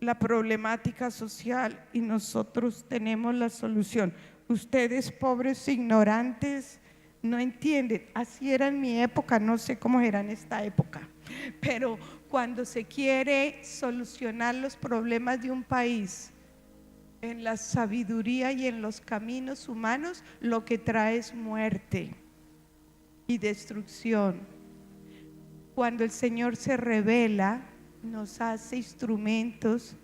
la problemática social y nosotros tenemos la solución. Ustedes, pobres ignorantes, no entienden. Así era en mi época, no sé cómo era en esta época, pero cuando se quiere solucionar los problemas de un país en la sabiduría y en los caminos humanos, lo que trae es muerte y destrucción. Cuando el Señor se revela, nos hace instrumentos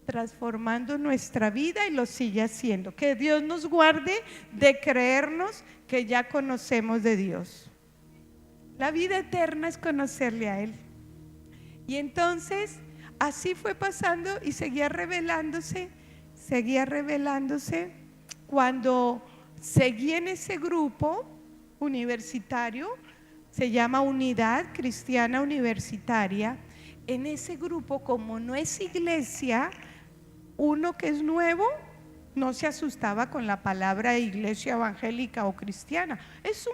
transformando nuestra vida, y lo sigue haciendo. Que Dios nos guarde de creernos que ya conocemos de Dios. La vida eterna es conocerle a Él. Y entonces así fue pasando y seguía revelándose. Cuando seguí en ese grupo universitario, se llama Unidad Cristiana Universitaria, en ese grupo, como no es iglesia, uno que es nuevo no se asustaba con la palabra iglesia evangélica o cristiana. Es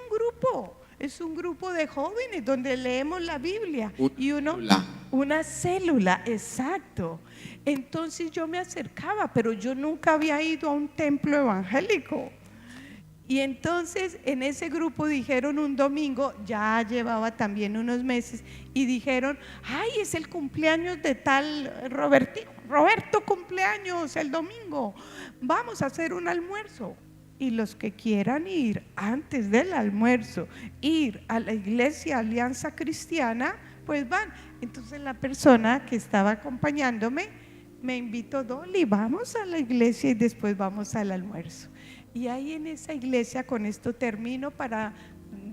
un grupo de jóvenes donde leemos la Biblia y una célula, exacto. Entonces yo me acercaba, pero yo nunca había ido a un templo evangélico. Y entonces en ese grupo dijeron un domingo, ya llevaba también unos meses, y dijeron: ay, es el cumpleaños de tal Roberto cumpleaños el domingo, vamos a hacer un almuerzo. Y los que quieran ir antes del almuerzo, ir a la iglesia Alianza Cristiana, pues van. Entonces la persona que estaba acompañándome me invitó: Dolly, vamos a la iglesia y después vamos al almuerzo. Y ahí en esa iglesia, con esto termino, para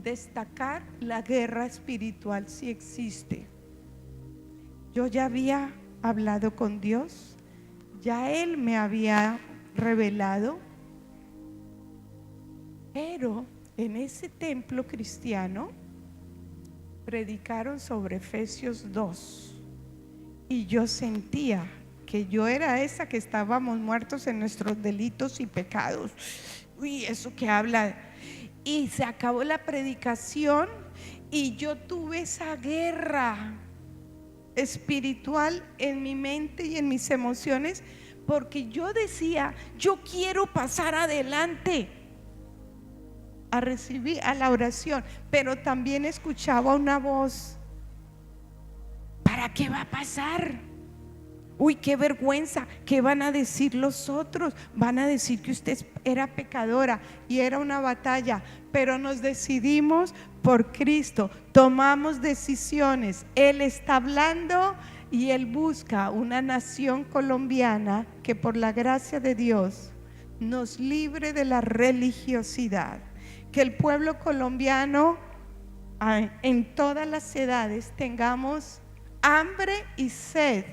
destacar la guerra espiritual si existe. Yo ya había hablado con Dios, ya Él me había revelado, pero en ese templo cristiano predicaron sobre Efesios 2 y yo sentía que yo era esa que estábamos muertos en nuestros delitos y pecados. Uy, eso que habla. Y se acabó la predicación y yo tuve esa guerra espiritual en mi mente y en mis emociones, porque yo decía: yo quiero pasar adelante a recibir a la oración, pero también escuchaba una voz: ¿para qué va a pasar? Uy, qué vergüenza, ¿qué van a decir los otros? Van a decir que usted era pecadora, y era una batalla, pero nos decidimos por Cristo, tomamos decisiones. Él está hablando y Él busca una nación colombiana que por la gracia de Dios nos libre de la religiosidad, que el pueblo colombiano en todas las edades tengamos hambre y sed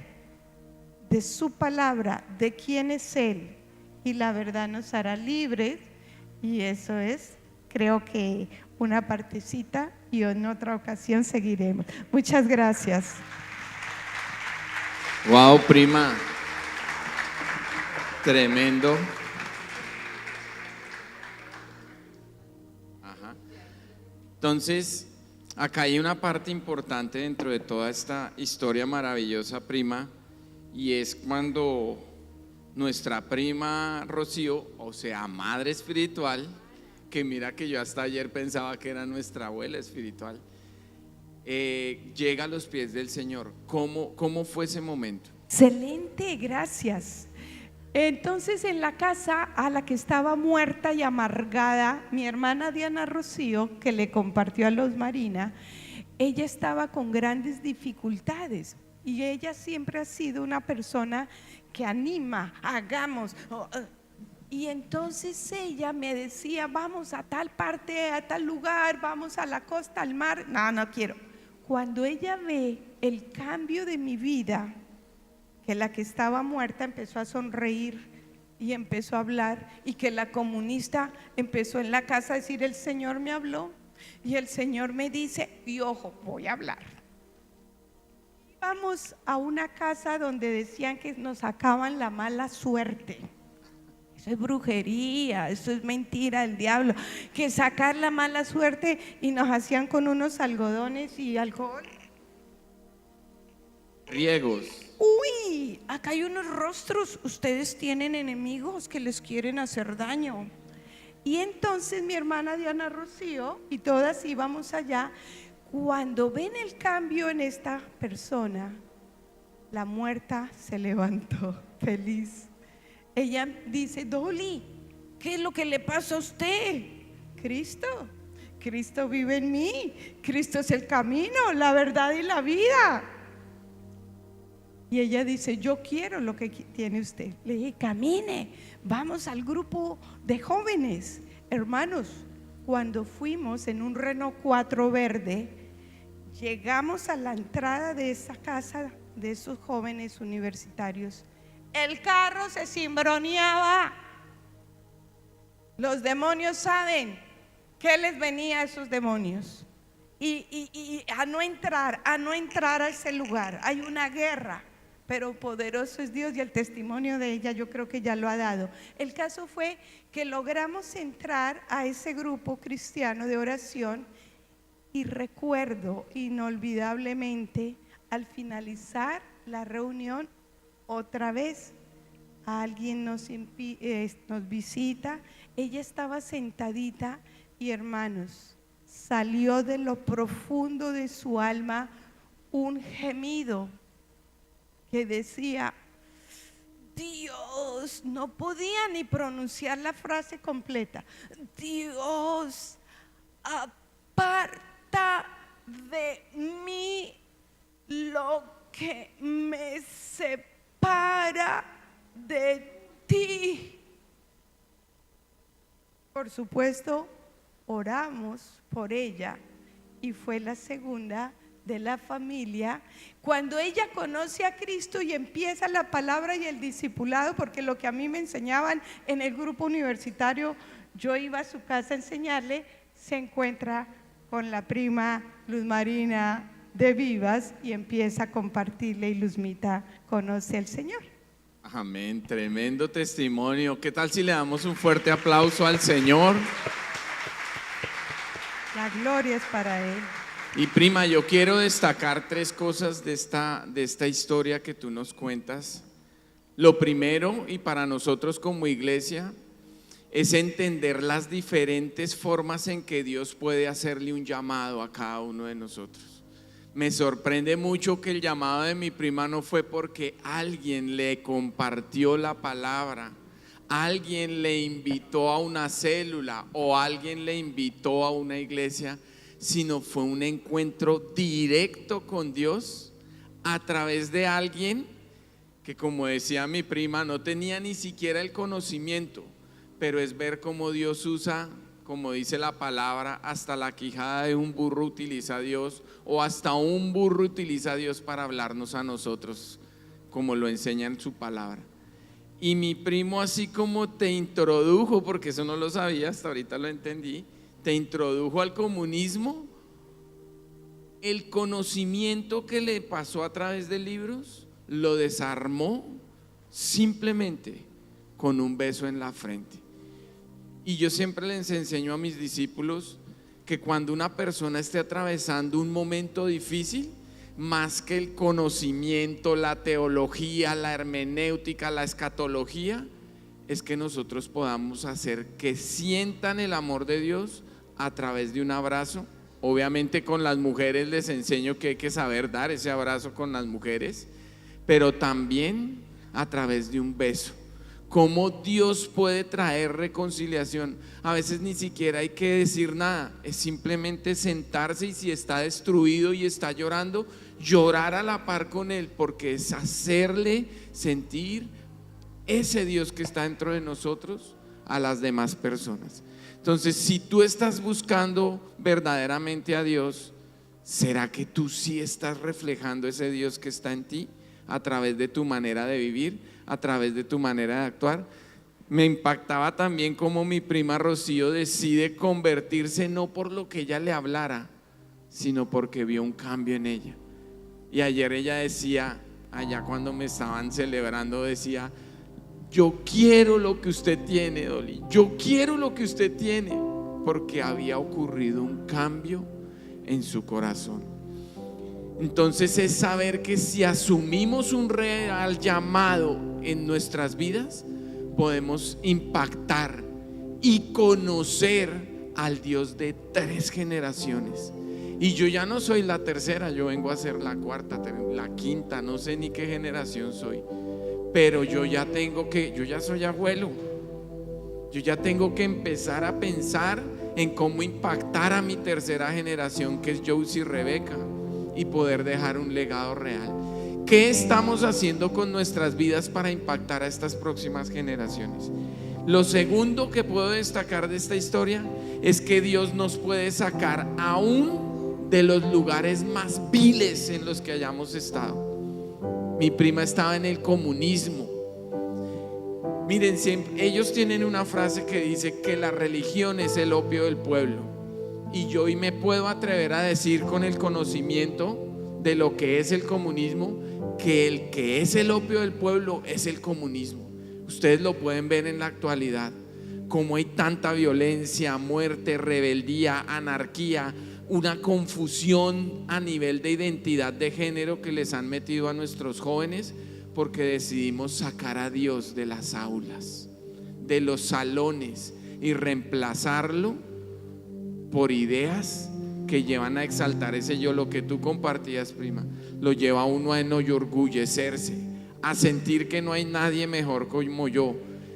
de su palabra, de quién es Él, y la verdad nos hará libres. Y eso es, creo que una partecita, y en otra ocasión seguiremos. Muchas gracias. Wow, prima, tremendo. Ajá. Entonces, acá hay una parte importante dentro de toda esta historia maravillosa, prima, y es cuando nuestra prima Rocío, o sea, madre espiritual, que mira que yo hasta ayer pensaba que era nuestra abuela espiritual, llega a los pies del Señor. ¿Cómo fue ese momento? Excelente, gracias. Entonces, en la casa a la que estaba muerta y amargada mi hermana Diana Rocío, que le compartió a Los Marina, ella estaba con grandes dificultades. Y ella siempre ha sido una persona que anima, hagamos. Y entonces ella me decía: vamos a tal parte, a tal lugar, vamos a la costa, al mar. No quiero. Cuando ella ve el cambio de mi vida, que la que estaba muerta empezó a sonreír y empezó a hablar, y que la comunista empezó en la casa a decir: el Señor me habló, y el Señor me dice, y ojo, voy a hablar. Vamos a una casa donde decían que nos sacaban la mala suerte. Eso es brujería, eso es mentira del diablo, que sacar la mala suerte, y nos hacían con unos algodones y alcohol. Riegos. Uy, acá hay unos rostros, ustedes tienen enemigos que les quieren hacer daño. Y entonces mi hermana Diana Rocío y todas íbamos allá. Cuando ven el cambio en esta persona, la muerta se levantó feliz. Ella dice: Dolly, ¿qué es lo que le pasa a usted? Cristo vive en mí, Cristo es el camino, la verdad y la vida. Y ella dice: yo quiero lo que tiene usted. Le dije: camine, vamos al grupo de jóvenes. Hermanos, cuando fuimos en un Renault 4 verde, llegamos a la entrada de esa casa de esos jóvenes universitarios, el carro se cimbroneaba. Los demonios saben qué les venía a esos demonios, y a no entrar a ese lugar. Hay una guerra, pero poderoso es Dios y el testimonio de ella yo creo que ya lo ha dado. El caso fue que logramos entrar a ese grupo cristiano de oración y recuerdo inolvidablemente al finalizar la reunión otra vez alguien nos visita. Ella estaba sentadita y hermanos, salió de lo profundo de su alma un gemido que decía: Dios, no podía ni pronunciar la frase completa. Dios, aparta de mí lo que me separa de ti. Por supuesto, oramos por ella y fue la segunda de la familia. Cuando ella conoce a Cristo y empieza la palabra y el discipulado, porque lo que a mí me enseñaban en el grupo universitario, yo iba a su casa a enseñarle, se encuentra con la prima Luz Marina de Vivas y empieza a compartirle, y Luzmita conoce al Señor. Amén, tremendo testimonio. ¿Qué tal si le damos un fuerte aplauso al Señor? La gloria es para Él. Y prima, yo quiero destacar 3 cosas de esta historia que tú nos cuentas. Lo primero, y para nosotros como iglesia, es entender las diferentes formas en que Dios puede hacerle un llamado a cada uno de nosotros. Me sorprende mucho que el llamado de mi prima no fue porque alguien le compartió la palabra, alguien le invitó a una célula o alguien le invitó a una iglesia, sino fue un encuentro directo con Dios a través de alguien que, como decía mi prima, no tenía ni siquiera el conocimiento, pero es ver cómo Dios usa, como dice la palabra, hasta la quijada de un burro utiliza a Dios, o hasta un burro utiliza a Dios para hablarnos a nosotros, como lo enseña en su palabra. Y mi primo, así como te introdujo, porque eso no lo sabía, hasta ahorita lo entendí, te introdujo al comunismo, el conocimiento que le pasó a través de libros lo desarmó simplemente con un beso en la frente. Y yo siempre les enseño a mis discípulos que cuando una persona esté atravesando un momento difícil, más que el conocimiento, la teología, la hermenéutica, la escatología, es que nosotros podamos hacer que sientan el amor de Dios a través de un abrazo. Obviamente con las mujeres les enseño que hay que saber dar ese abrazo con las mujeres, pero también a través de un beso. Cómo Dios puede traer reconciliación. A veces ni siquiera hay que decir nada, es simplemente sentarse, y si está destruido y está llorando, llorar a la par con Él, porque es hacerle sentir ese Dios que está dentro de nosotros a las demás personas. Entonces, si tú estás buscando verdaderamente a Dios, ¿será que tú sí estás reflejando ese Dios que está en ti a través de tu manera de vivir, a través de tu manera de actuar? Me impactaba también cómo mi prima Rocío decide convertirse no por lo que ella le hablara, sino porque vio un cambio en ella. Y ayer ella decía, allá cuando me estaban celebrando, decía: yo quiero lo que usted tiene, Dolly, yo quiero lo que usted tiene, porque había ocurrido un cambio en su corazón. Entonces es saber que si asumimos un real llamado en nuestras vidas, podemos impactar y conocer al Dios de 3 generaciones. Y yo ya no soy la tercera, yo vengo a ser la cuarta, la quinta, no sé ni qué generación soy, pero yo ya soy abuelo. Yo ya tengo que empezar a pensar en cómo impactar a mi tercera generación, que es Josie y Rebeca, y poder dejar un legado real. ¿Qué estamos haciendo con nuestras vidas para impactar a estas próximas generaciones? Lo segundo que puedo destacar de esta historia es que Dios nos puede sacar aún de los lugares más viles en los que hayamos estado. Mi prima estaba en el comunismo. Miren, ellos tienen una frase que dice que la religión es el opio del pueblo. Y yo hoy me puedo atrever a decir con el conocimiento de lo que es el comunismo, que el que es el opio del pueblo es el comunismo. Ustedes lo pueden ver en la actualidad, como hay tanta violencia, muerte, rebeldía, anarquía, una confusión a nivel de identidad de género que les han metido a nuestros jóvenes, porque decidimos sacar a Dios de las aulas, de los salones, y reemplazarlo por ideas que llevan a exaltar ese yo. Lo que tú compartías, prima, lo lleva a uno a enorgullecerse, a sentir que no hay nadie mejor como yo.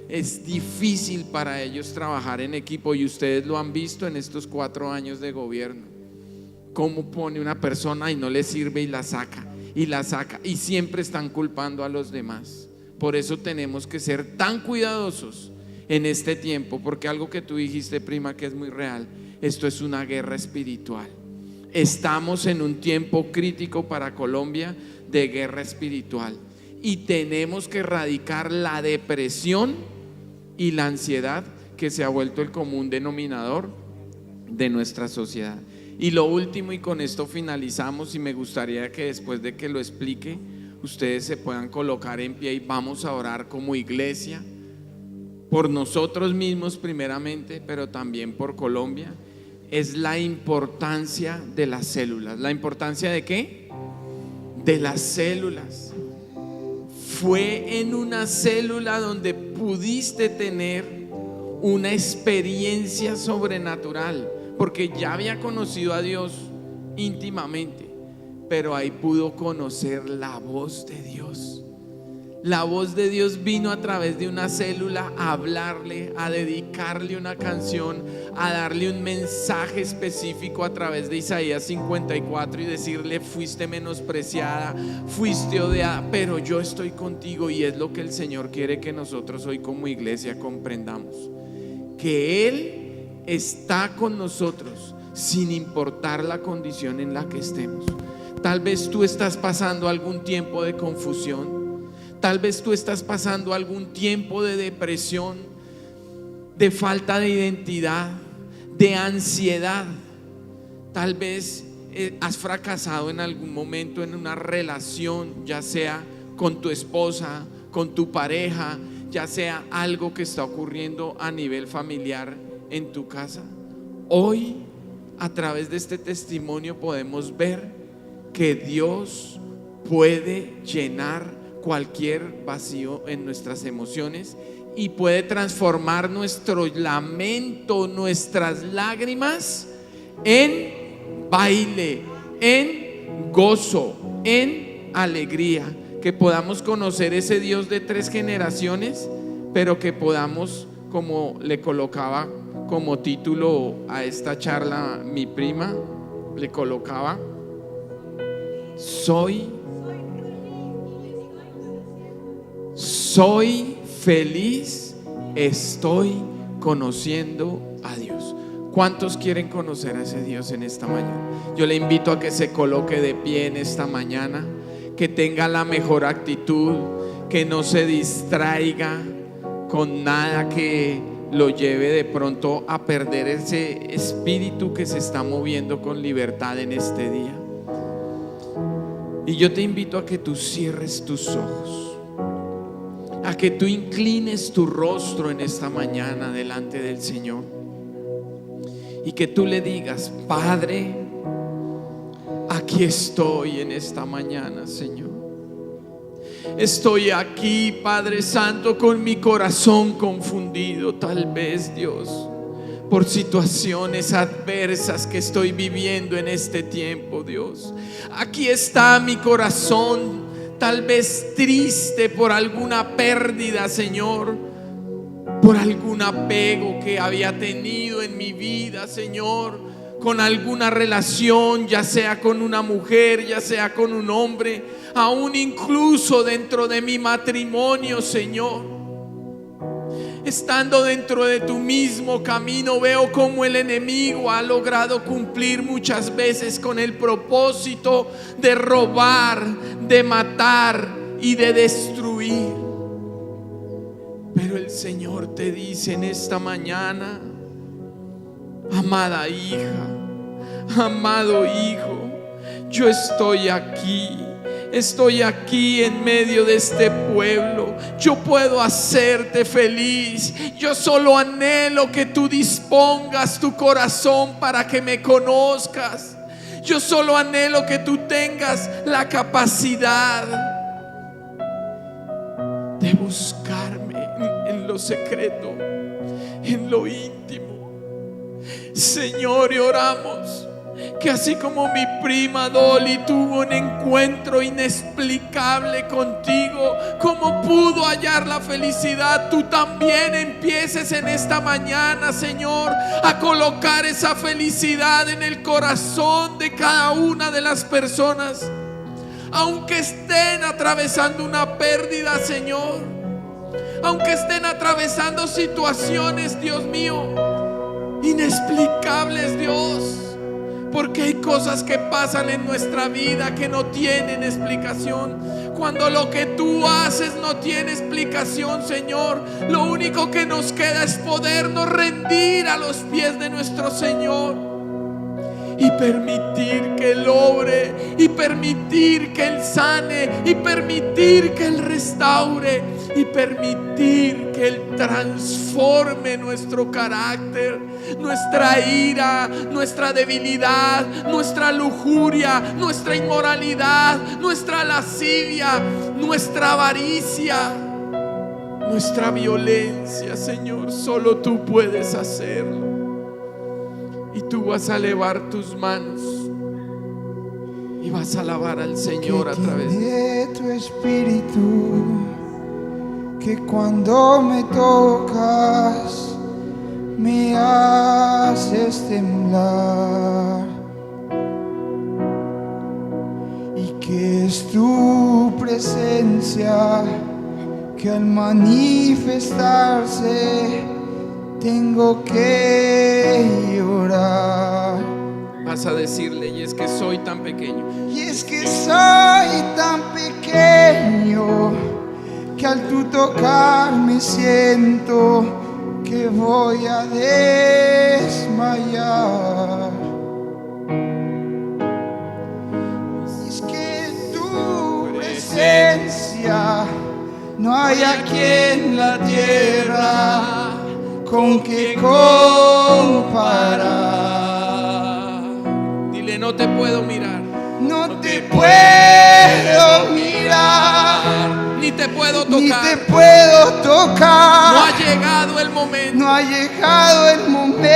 Es difícil para ellos trabajar en equipo, y ustedes lo han visto en estos 4 años de gobierno, cómo pone una persona y no le sirve y la saca, y siempre están culpando a los demás. Por eso tenemos que ser tan cuidadosos en este tiempo, porque algo que tú dijiste, prima, que es muy real: esto es una guerra espiritual. Estamos en un tiempo crítico para Colombia de guerra espiritual, y tenemos que erradicar la depresión y la ansiedad que se ha vuelto el común denominador de nuestra sociedad. Y lo último, y con esto finalizamos, y me gustaría que después de que lo explique ustedes se puedan colocar en pie y vamos a orar como iglesia por nosotros mismos primeramente, pero también por Colombia. Es la importancia de las células. ¿La importancia de qué? De las células. Fue en una célula donde pudiste tener una experiencia sobrenatural, porque ya había conocido a Dios íntimamente, pero ahí pudo conocer la voz de Dios. La voz de Dios vino a través de una célula a hablarle, a dedicarle una canción, a darle un mensaje específico a través de Isaías 54 y decirle: fuiste menospreciada, fuiste odiada, pero yo estoy contigo. Y es lo que el Señor quiere que nosotros hoy como iglesia comprendamos, que Él está con nosotros sin importar la condición en la que estemos. Tal vez tú estás pasando algún tiempo de confusión. Tal vez tú estás pasando algún tiempo de depresión, de falta de identidad, de ansiedad. Tal vez has fracasado en algún momento en una relación, ya sea con tu esposa, con tu pareja, ya sea algo que está ocurriendo a nivel familiar en tu casa. Hoy, a través de este testimonio, podemos ver que Dios puede llenar cualquier vacío en nuestras emociones y puede transformar nuestro lamento, nuestras lágrimas en baile, en gozo, en alegría. Que podamos conocer ese Dios de 3 generaciones, pero que podamos, como le colocaba como título a esta charla mi prima, le colocaba: soy feliz, estoy conociendo a Dios. ¿Cuántos quieren conocer a ese Dios en esta mañana? Yo le invito a que se coloque de pie en esta mañana, que tenga la mejor actitud, que no se distraiga con nada que lo lleve de pronto a perder ese espíritu que se está moviendo con libertad en este día. Y yo te invito a que tú cierres tus ojos, a que tú inclines tu rostro en esta mañana delante del Señor y que tú le digas: Padre, aquí estoy en esta mañana, Señor. Estoy aquí, Padre Santo, con mi corazón confundido, tal vez, Dios, por situaciones adversas que estoy viviendo en este tiempo, Dios. Aquí está mi corazón, tal vez triste por alguna pérdida, Señor, por algún apego que había tenido en mi vida, Señor, con alguna relación, ya sea con una mujer, ya sea con un hombre, aún incluso dentro de mi matrimonio, Señor. Estando dentro de tu mismo camino, veo cómo el enemigo ha logrado cumplir muchas veces con el propósito de robar, de matar y de destruir. Pero el Señor te dice en esta mañana: amada hija, amado hijo, yo estoy aquí. Estoy aquí en medio de este pueblo. Yo puedo hacerte feliz. Yo solo anhelo que tú dispongas tu corazón para que me conozcas. Yo solo anhelo que tú tengas la capacidad de buscarme en lo secreto, en lo íntimo. Señor, y oramos que así como mi prima Dolly tuvo un encuentro inexplicable contigo, como pudo hallar la felicidad, tú también empieces en esta mañana, Señor, a colocar esa felicidad en el corazón de cada una de las personas, aunque estén atravesando una pérdida, Señor, aunque estén atravesando situaciones, Dios mío, inexplicables, Dios. Porque hay cosas que pasan en nuestra vida que no tienen explicación. Cuando lo que tú haces no tiene explicación, Señor, lo único que nos queda es podernos rendir a los pies de nuestro Señor y permitir que Él obre, y permitir que Él sane, y permitir que Él restaure, y permitir que Él transforme nuestro carácter, nuestra ira, nuestra debilidad, nuestra lujuria, nuestra inmoralidad, nuestra lascivia, nuestra avaricia, nuestra violencia. Señor, solo tú puedes hacerlo. Y tú vas a elevar tus manos y vas a alabar al Señor a través de tu espíritu, que cuando me tocas me haces temblar, y que es tu presencia que al manifestarse tengo que llorar. Vas a decirle: y es que soy tan pequeño. Y es que soy tan pequeño que al tu tocarme siento que voy a desmayar. Y es que en tu presencia no hay aquí en la tierra con qué comparar. Dile: no te puedo mirar. No te puedo mirar, ni te puedo tocar. ni te puedo tocar. No ha llegado el momento. No ha llegado el momento.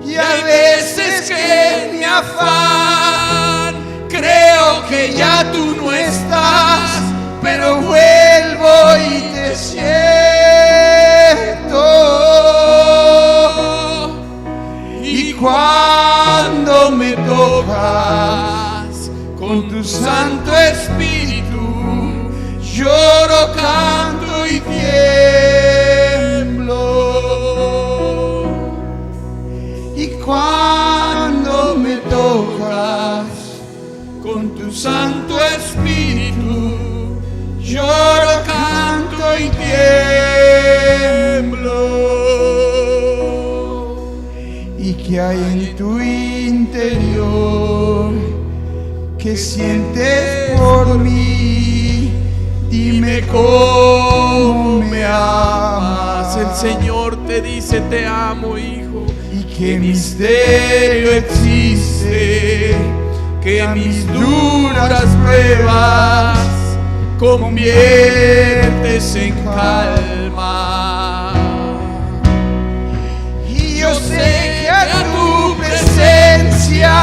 Y hay veces que en mi afán creo que ya tú no estás, pero vuelvo y te siento. Y cuando me tocas con tu Santo Espíritu, lloro, canto y tiemblo. Y cuando me tocas con tu Santo Espíritu, lloro, canto y tiemblo. ¿Y qué hay en tu interior que sientes por mí? Dime cómo me amas. El Señor te dice: te amo, hijo. Y qué misterio existe que en mis duras pruebas conviertes en calma. Y yo sé que a tu presencia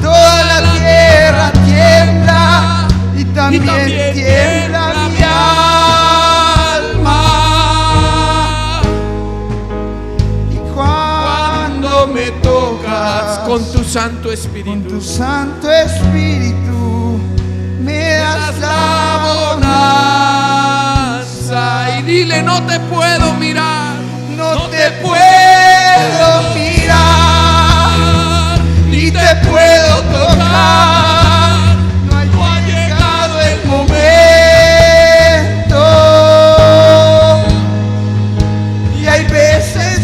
toda la tierra tiembla, y también tiembla mi alma. Y cuando me tocas con tu Santo Espíritu, con tu Santo Espíritu, me das la bonanza. y dile: no te puedo mirar. No te puedo mirar, ni te puedo tocar. No ha llegado el momento. Y hay veces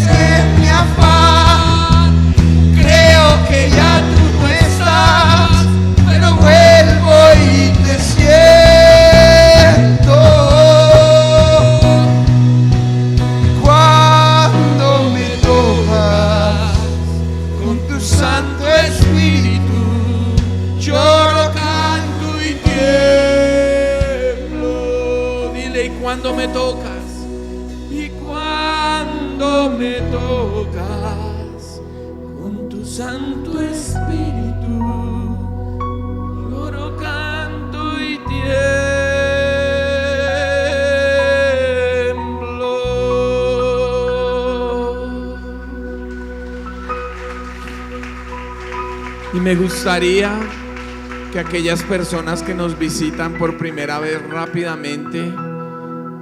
cuando me tocas, y cuando me tocas con tu Santo Espíritu, lloro, canto y tiemblo. Y me gustaría que aquellas personas que nos visitan por primera vez rápidamente,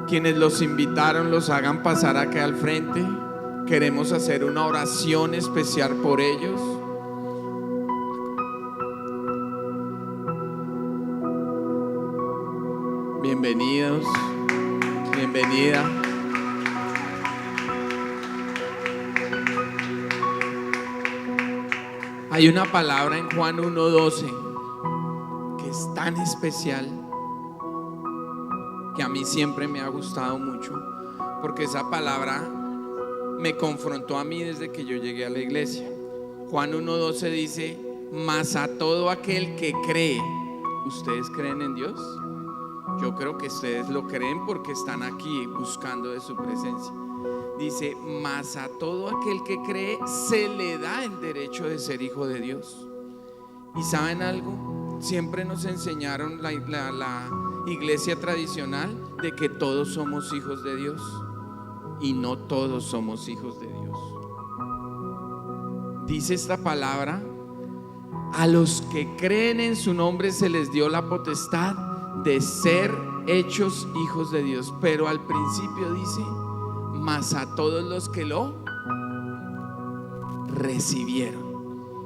quienes los invitaron, los hagan pasar acá al frente. Queremos hacer una oración especial por ellos. Bienvenidos, bienvenida. Hay una palabra en Juan 1:12 que es tan especial, que a mí siempre me ha gustado mucho, porque esa palabra me confrontó a mí desde que yo llegué a la iglesia. Juan 1:12 dice: mas a todo aquel que cree. ¿Ustedes creen en Dios? Yo creo que ustedes lo creen porque están aquí buscando de su presencia. Dice: mas a todo aquel que cree se le da el derecho de ser hijo de Dios. ¿Y saben algo? Siempre nos enseñaron la iglesia tradicional de que todos somos hijos de Dios, y no todos somos hijos de Dios. Dice esta palabra: a los que creen en su nombre se les dio la potestad de ser hechos hijos de Dios. Pero al principio dice: mas a todos los que lo recibieron.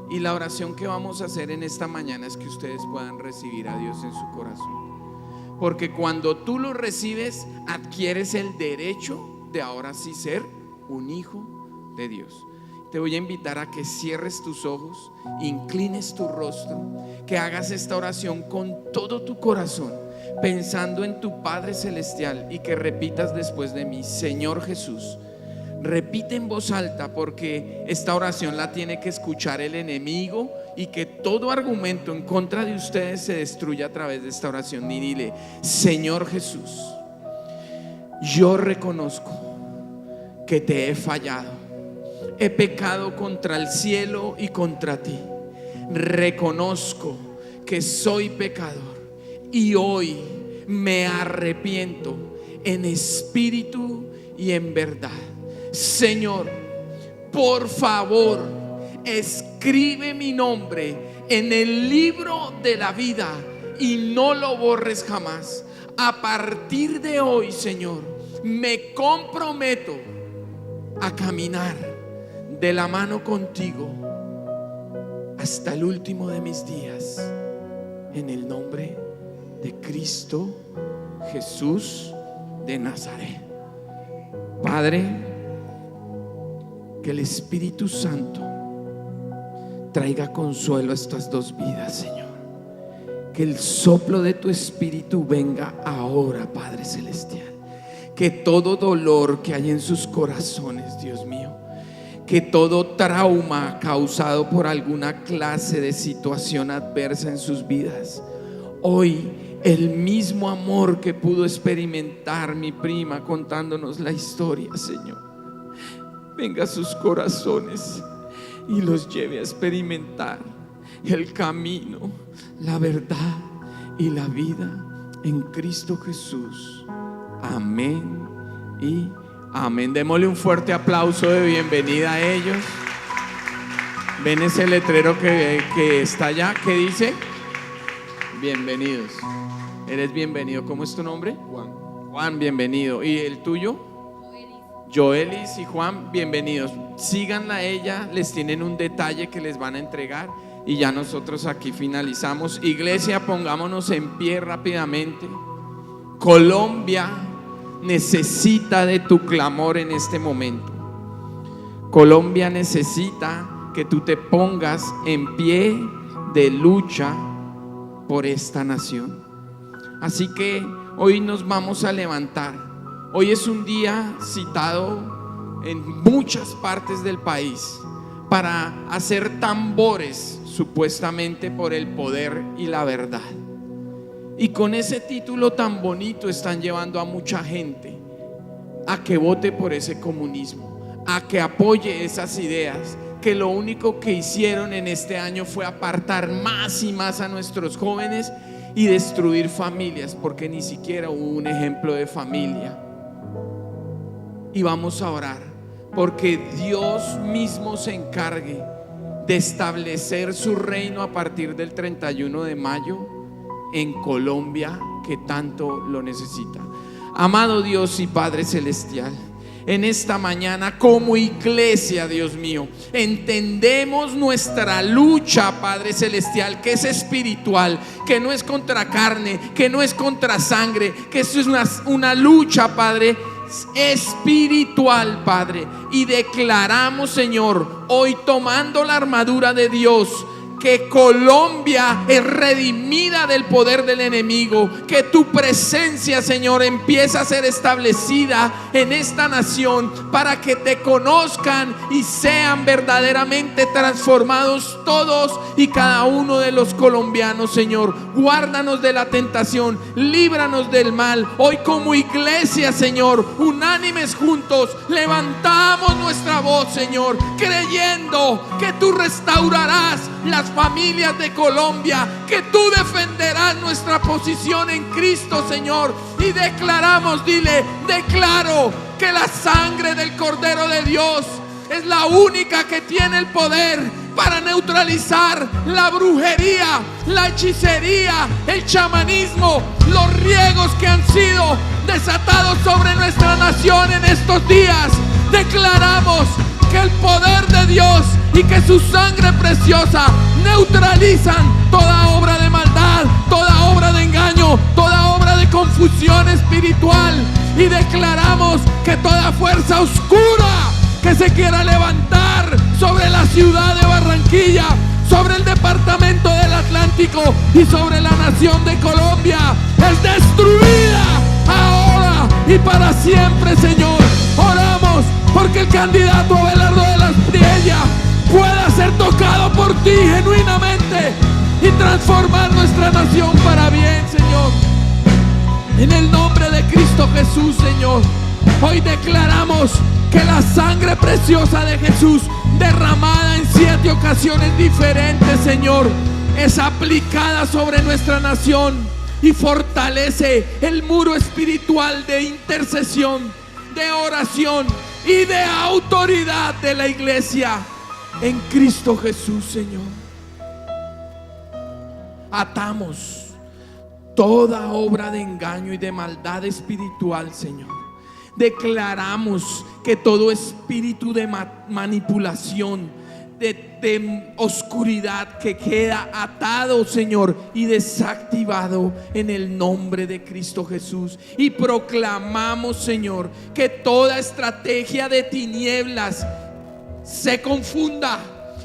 Y la oración que vamos a hacer en esta mañana es que ustedes puedan recibir a Dios en su corazón, porque cuando tú lo recibes, adquieres el derecho de ahora sí ser un hijo de Dios. Te voy a invitar a que cierres tus ojos, inclines tu rostro, que hagas esta oración con todo tu corazón, pensando en tu Padre Celestial, y que repitas después de mí: Señor Jesús. Repite en voz alta, porque esta oración la tiene que escuchar el enemigo, y que todo argumento en contra de ustedes se destruya a través de esta oración. Y dile: Señor Jesús, yo reconozco que te he fallado, he pecado contra el cielo y contra ti. Reconozco que soy pecador y hoy me arrepiento en espíritu y en verdad. Señor, por favor, escribe mi nombre en el libro de la vida y no lo borres jamás. A partir de hoy, Señor, me comprometo a caminar de la mano contigo hasta el último de mis días, en el nombre de Cristo Jesús de Nazaret. Padre, que el Espíritu Santo traiga consuelo a estas dos vidas, Señor. Que el soplo de tu Espíritu venga ahora, Padre Celestial. Que todo dolor que hay en sus corazones, Dios mío, que todo trauma causado por alguna clase de situación adversa en sus vidas, hoy el mismo amor que pudo experimentar mi prima contándonos la historia, Señor, venga a sus corazones y los lleve a experimentar el camino, la verdad y la vida en Cristo Jesús. Amén y amén. Démosle un fuerte aplauso de bienvenida a ellos. Ven ese letrero que está allá, que dice: bienvenidos. Eres bienvenido. ¿Cómo es tu nombre? Juan. Juan, bienvenido. ¿Y el tuyo? Joelis y Juan, bienvenidos. Síganla a ella, les tienen un detalle que les van a entregar, y ya nosotros aquí finalizamos. Iglesia, pongámonos en pie rápidamente. Colombia necesita de tu clamor en este momento. Colombia necesita que tú te pongas en pie de lucha por esta nación. Así que hoy nos vamos a levantar. Hoy es un día citado en muchas partes del país para hacer tambores, supuestamente por el poder y la verdad. Y con ese título tan bonito están llevando a mucha gente a que vote por ese comunismo, a que apoye esas ideas, que lo único que hicieron en este año fue apartar más y más a nuestros jóvenes y destruir familias, porque ni siquiera hubo un ejemplo de familia. Y vamos a orar porque Dios mismo se encargue de establecer su reino a partir del 31 de mayo en Colombia, que tanto lo necesita. Amado Dios y Padre Celestial, en esta mañana como iglesia, Dios mío, entendemos nuestra lucha, Padre Celestial, que es espiritual, que no es contra carne, que no es contra sangre, que eso es una lucha, Padre, espiritual, Padre. Y declaramos, Señor, hoy tomando la armadura de Dios, que Colombia es redimida del poder del enemigo, que tu presencia, Señor, empieza a ser establecida en esta nación para que te conozcan y sean verdaderamente transformados todos y cada uno de los colombianos, Señor. Guárdanos de la tentación, líbranos del mal. Hoy como iglesia, Señor, unánimes juntos, levantamos nuestra voz, Señor, creyendo que tú restaurarás las familias de Colombia, que tú defenderás nuestra posición en Cristo, Señor. Y declaramos, declaro que la sangre del Cordero de Dios es la única que tiene el poder para neutralizar la brujería, la hechicería, el chamanismo, los riegos que han sido desatados sobre nuestra nación en estos días. Declaramos que el poder de Dios y que su sangre preciosa neutralizan toda obra de maldad, toda obra de engaño, toda obra de confusión espiritual. Y declaramos que toda fuerza oscura que se quiera levantar sobre la ciudad de Barranquilla, sobre el departamento del Atlántico y sobre la nación de Colombia es destruida ahora y para siempre, Señor. Oramos porque el candidato Abelardo de las Priellas pueda ser tocado por ti genuinamente y transformar nuestra nación para bien, Señor. En el nombre de Cristo Jesús, Señor, hoy declaramos que la sangre preciosa de Jesús, derramada en 7 ocasiones diferentes, Señor, es aplicada sobre nuestra nación y fortalece el muro espiritual de intercesión, de oración y de autoridad de la iglesia en Cristo Jesús, Señor. Atamos toda obra de engaño y de maldad espiritual, Señor. Declaramos que todo espíritu de manipulación, de oscuridad, que queda atado, Señor, y desactivado en el nombre de Cristo Jesús. Y proclamamos, Señor, que toda estrategia de tinieblas se confunda,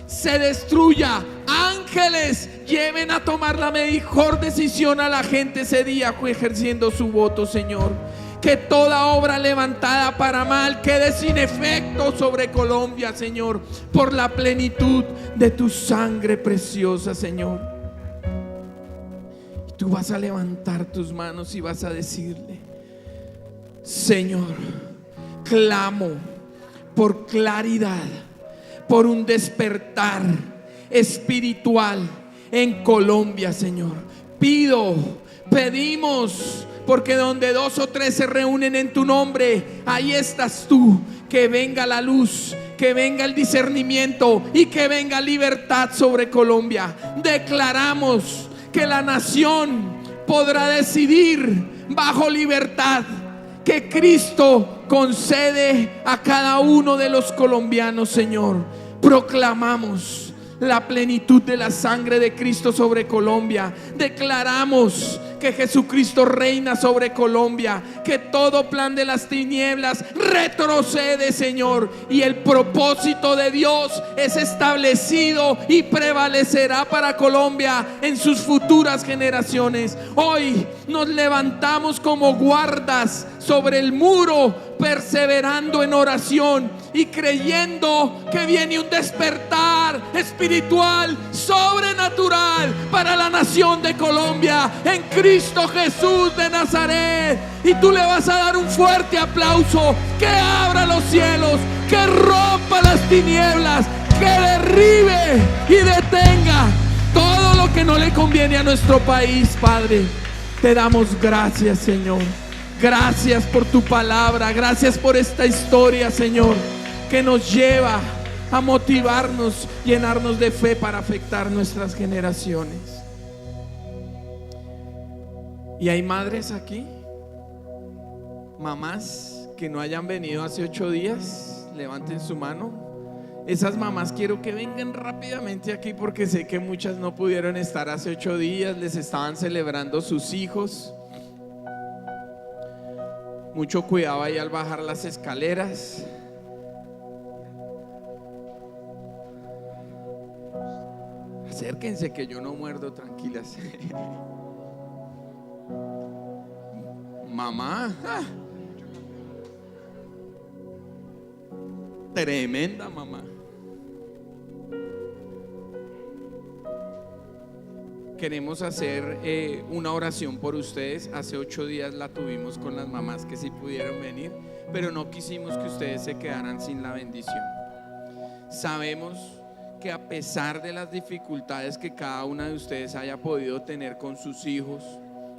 se destruya. Ángeles lleven a tomar la mejor decisión a la gente ese día ejerciendo su voto, Señor. Que toda obra levantada para mal quede sin efecto sobre Colombia, Señor, por la plenitud de tu sangre preciosa, Señor. Y tú vas a levantar tus manos y vas a decirle: Señor, clamo por claridad, por un despertar espiritual en Colombia, Señor. Pedimos, porque donde 2 o 3 se reúnen en tu nombre, ahí estás tú. Que venga la luz, que venga el discernimiento y que venga libertad sobre Colombia. Declaramos que la nación podrá decidir bajo libertad, que Cristo concede a cada uno de los colombianos, Señor. Proclamamos la plenitud de la sangre de Cristo sobre Colombia. Declaramos que Jesucristo reina sobre Colombia, que todo plan de las tinieblas retrocede, Señor, y el propósito de Dios es establecido y prevalecerá para Colombia en sus futuras generaciones. Hoy nos levantamos como guardas sobre el muro, perseverando en oración y creyendo que viene un despertar espiritual sobrenatural para la nación de Colombia en Cristo Cristo Jesús de Nazaret. Y tú le vas a dar un fuerte aplauso. Que abra los cielos, que rompa las tinieblas, que derribe y detenga todo lo que no le conviene a nuestro país, Padre. Te damos gracias, Señor. Gracias por tu palabra. Gracias por esta historia, Señor, que nos lleva a motivarnos, llenarnos de fe para afectar nuestras generaciones. Y hay madres aquí, mamás que no hayan venido hace 8 días, levanten su mano. Esas mamás quiero que vengan rápidamente aquí, porque sé que muchas no pudieron estar hace 8 días, les estaban celebrando sus hijos. Mucho cuidado ahí al bajar las escaleras. Acérquense que yo no muerdo, tranquilas. Mamá, tremenda mamá. Queremos hacer una oración por ustedes. Hace 8 días la tuvimos con las mamás que sí pudieron venir, pero no quisimos que ustedes se quedaran sin la bendición. Sabemos que a pesar de las dificultades que cada una de ustedes haya podido tener con sus hijos,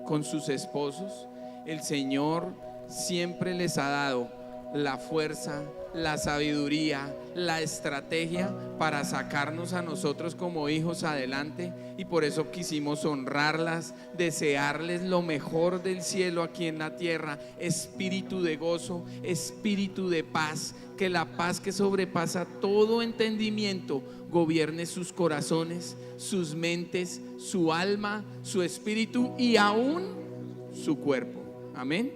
con sus esposos, el Señor siempre les ha dado la fuerza, la sabiduría, la estrategia para sacarnos a nosotros como hijos adelante. Y por eso quisimos honrarlas, desearles lo mejor del cielo aquí en la tierra. Espíritu de gozo, espíritu de paz, que la paz que sobrepasa todo entendimiento gobierne sus corazones, sus mentes, su alma, su espíritu y aún su cuerpo. Amén.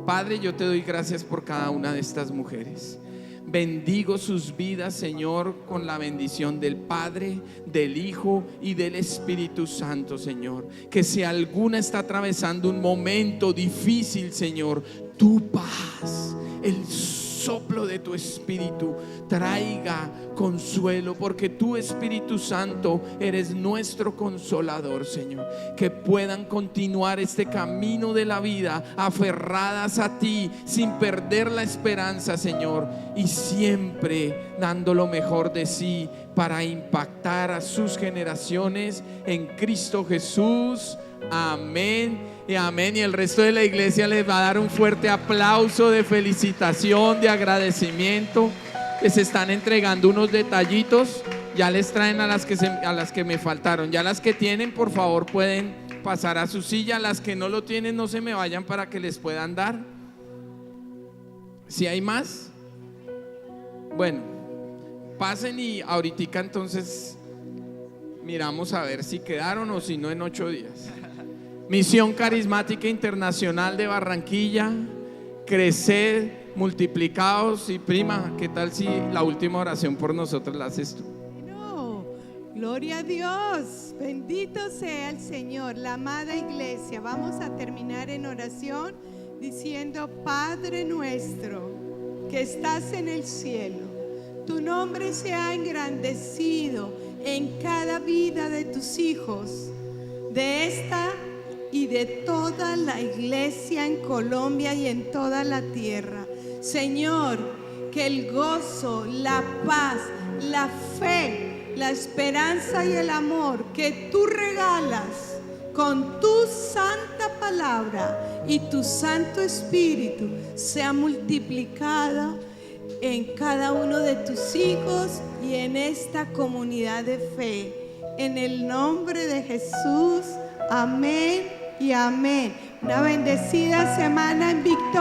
Padre, yo te doy gracias por cada una de estas mujeres. Bendigo sus vidas, Señor, con la bendición del Padre, del Hijo y del Espíritu Santo, Señor. Que si alguna está atravesando un momento difícil, Señor, tu paz, el soplo de tu Espíritu traiga consuelo, porque tu Espíritu Santo eres nuestro consolador, Señor. Que puedan continuar este camino de la vida aferradas a ti, sin perder la esperanza, Señor, y siempre dando lo mejor de sí para impactar a sus generaciones en Cristo Jesús. Amén y amén. Y el resto de la iglesia les va a dar un fuerte aplauso de felicitación, de agradecimiento. Les están entregando unos detallitos. Ya les traen a las que me faltaron. Ya las que tienen, por favor, pueden pasar a su silla. Las que no lo tienen, no se me vayan para que les puedan dar. ¿Si hay más? Bueno, pasen y ahorita entonces miramos a ver si quedaron o si no en 8 días. Misión Carismática Internacional de Barranquilla, crecer, multiplicados. Y prima, ¿qué tal si la última oración por nosotros la haces tú? No, gloria a Dios, bendito sea el Señor. La amada iglesia, vamos a terminar en oración diciendo: Padre nuestro que estás en el cielo, tu nombre sea engrandecido en cada vida de tus hijos, de esta y de toda la iglesia en Colombia y en toda la tierra. Señor, que el gozo, la paz, la fe, la esperanza y el amor que tú regalas con tu santa palabra y tu Santo Espíritu sea multiplicado en cada uno de tus hijos y en esta comunidad de fe. En el nombre de Jesús, amén y amén. Una bendecida semana en victoria.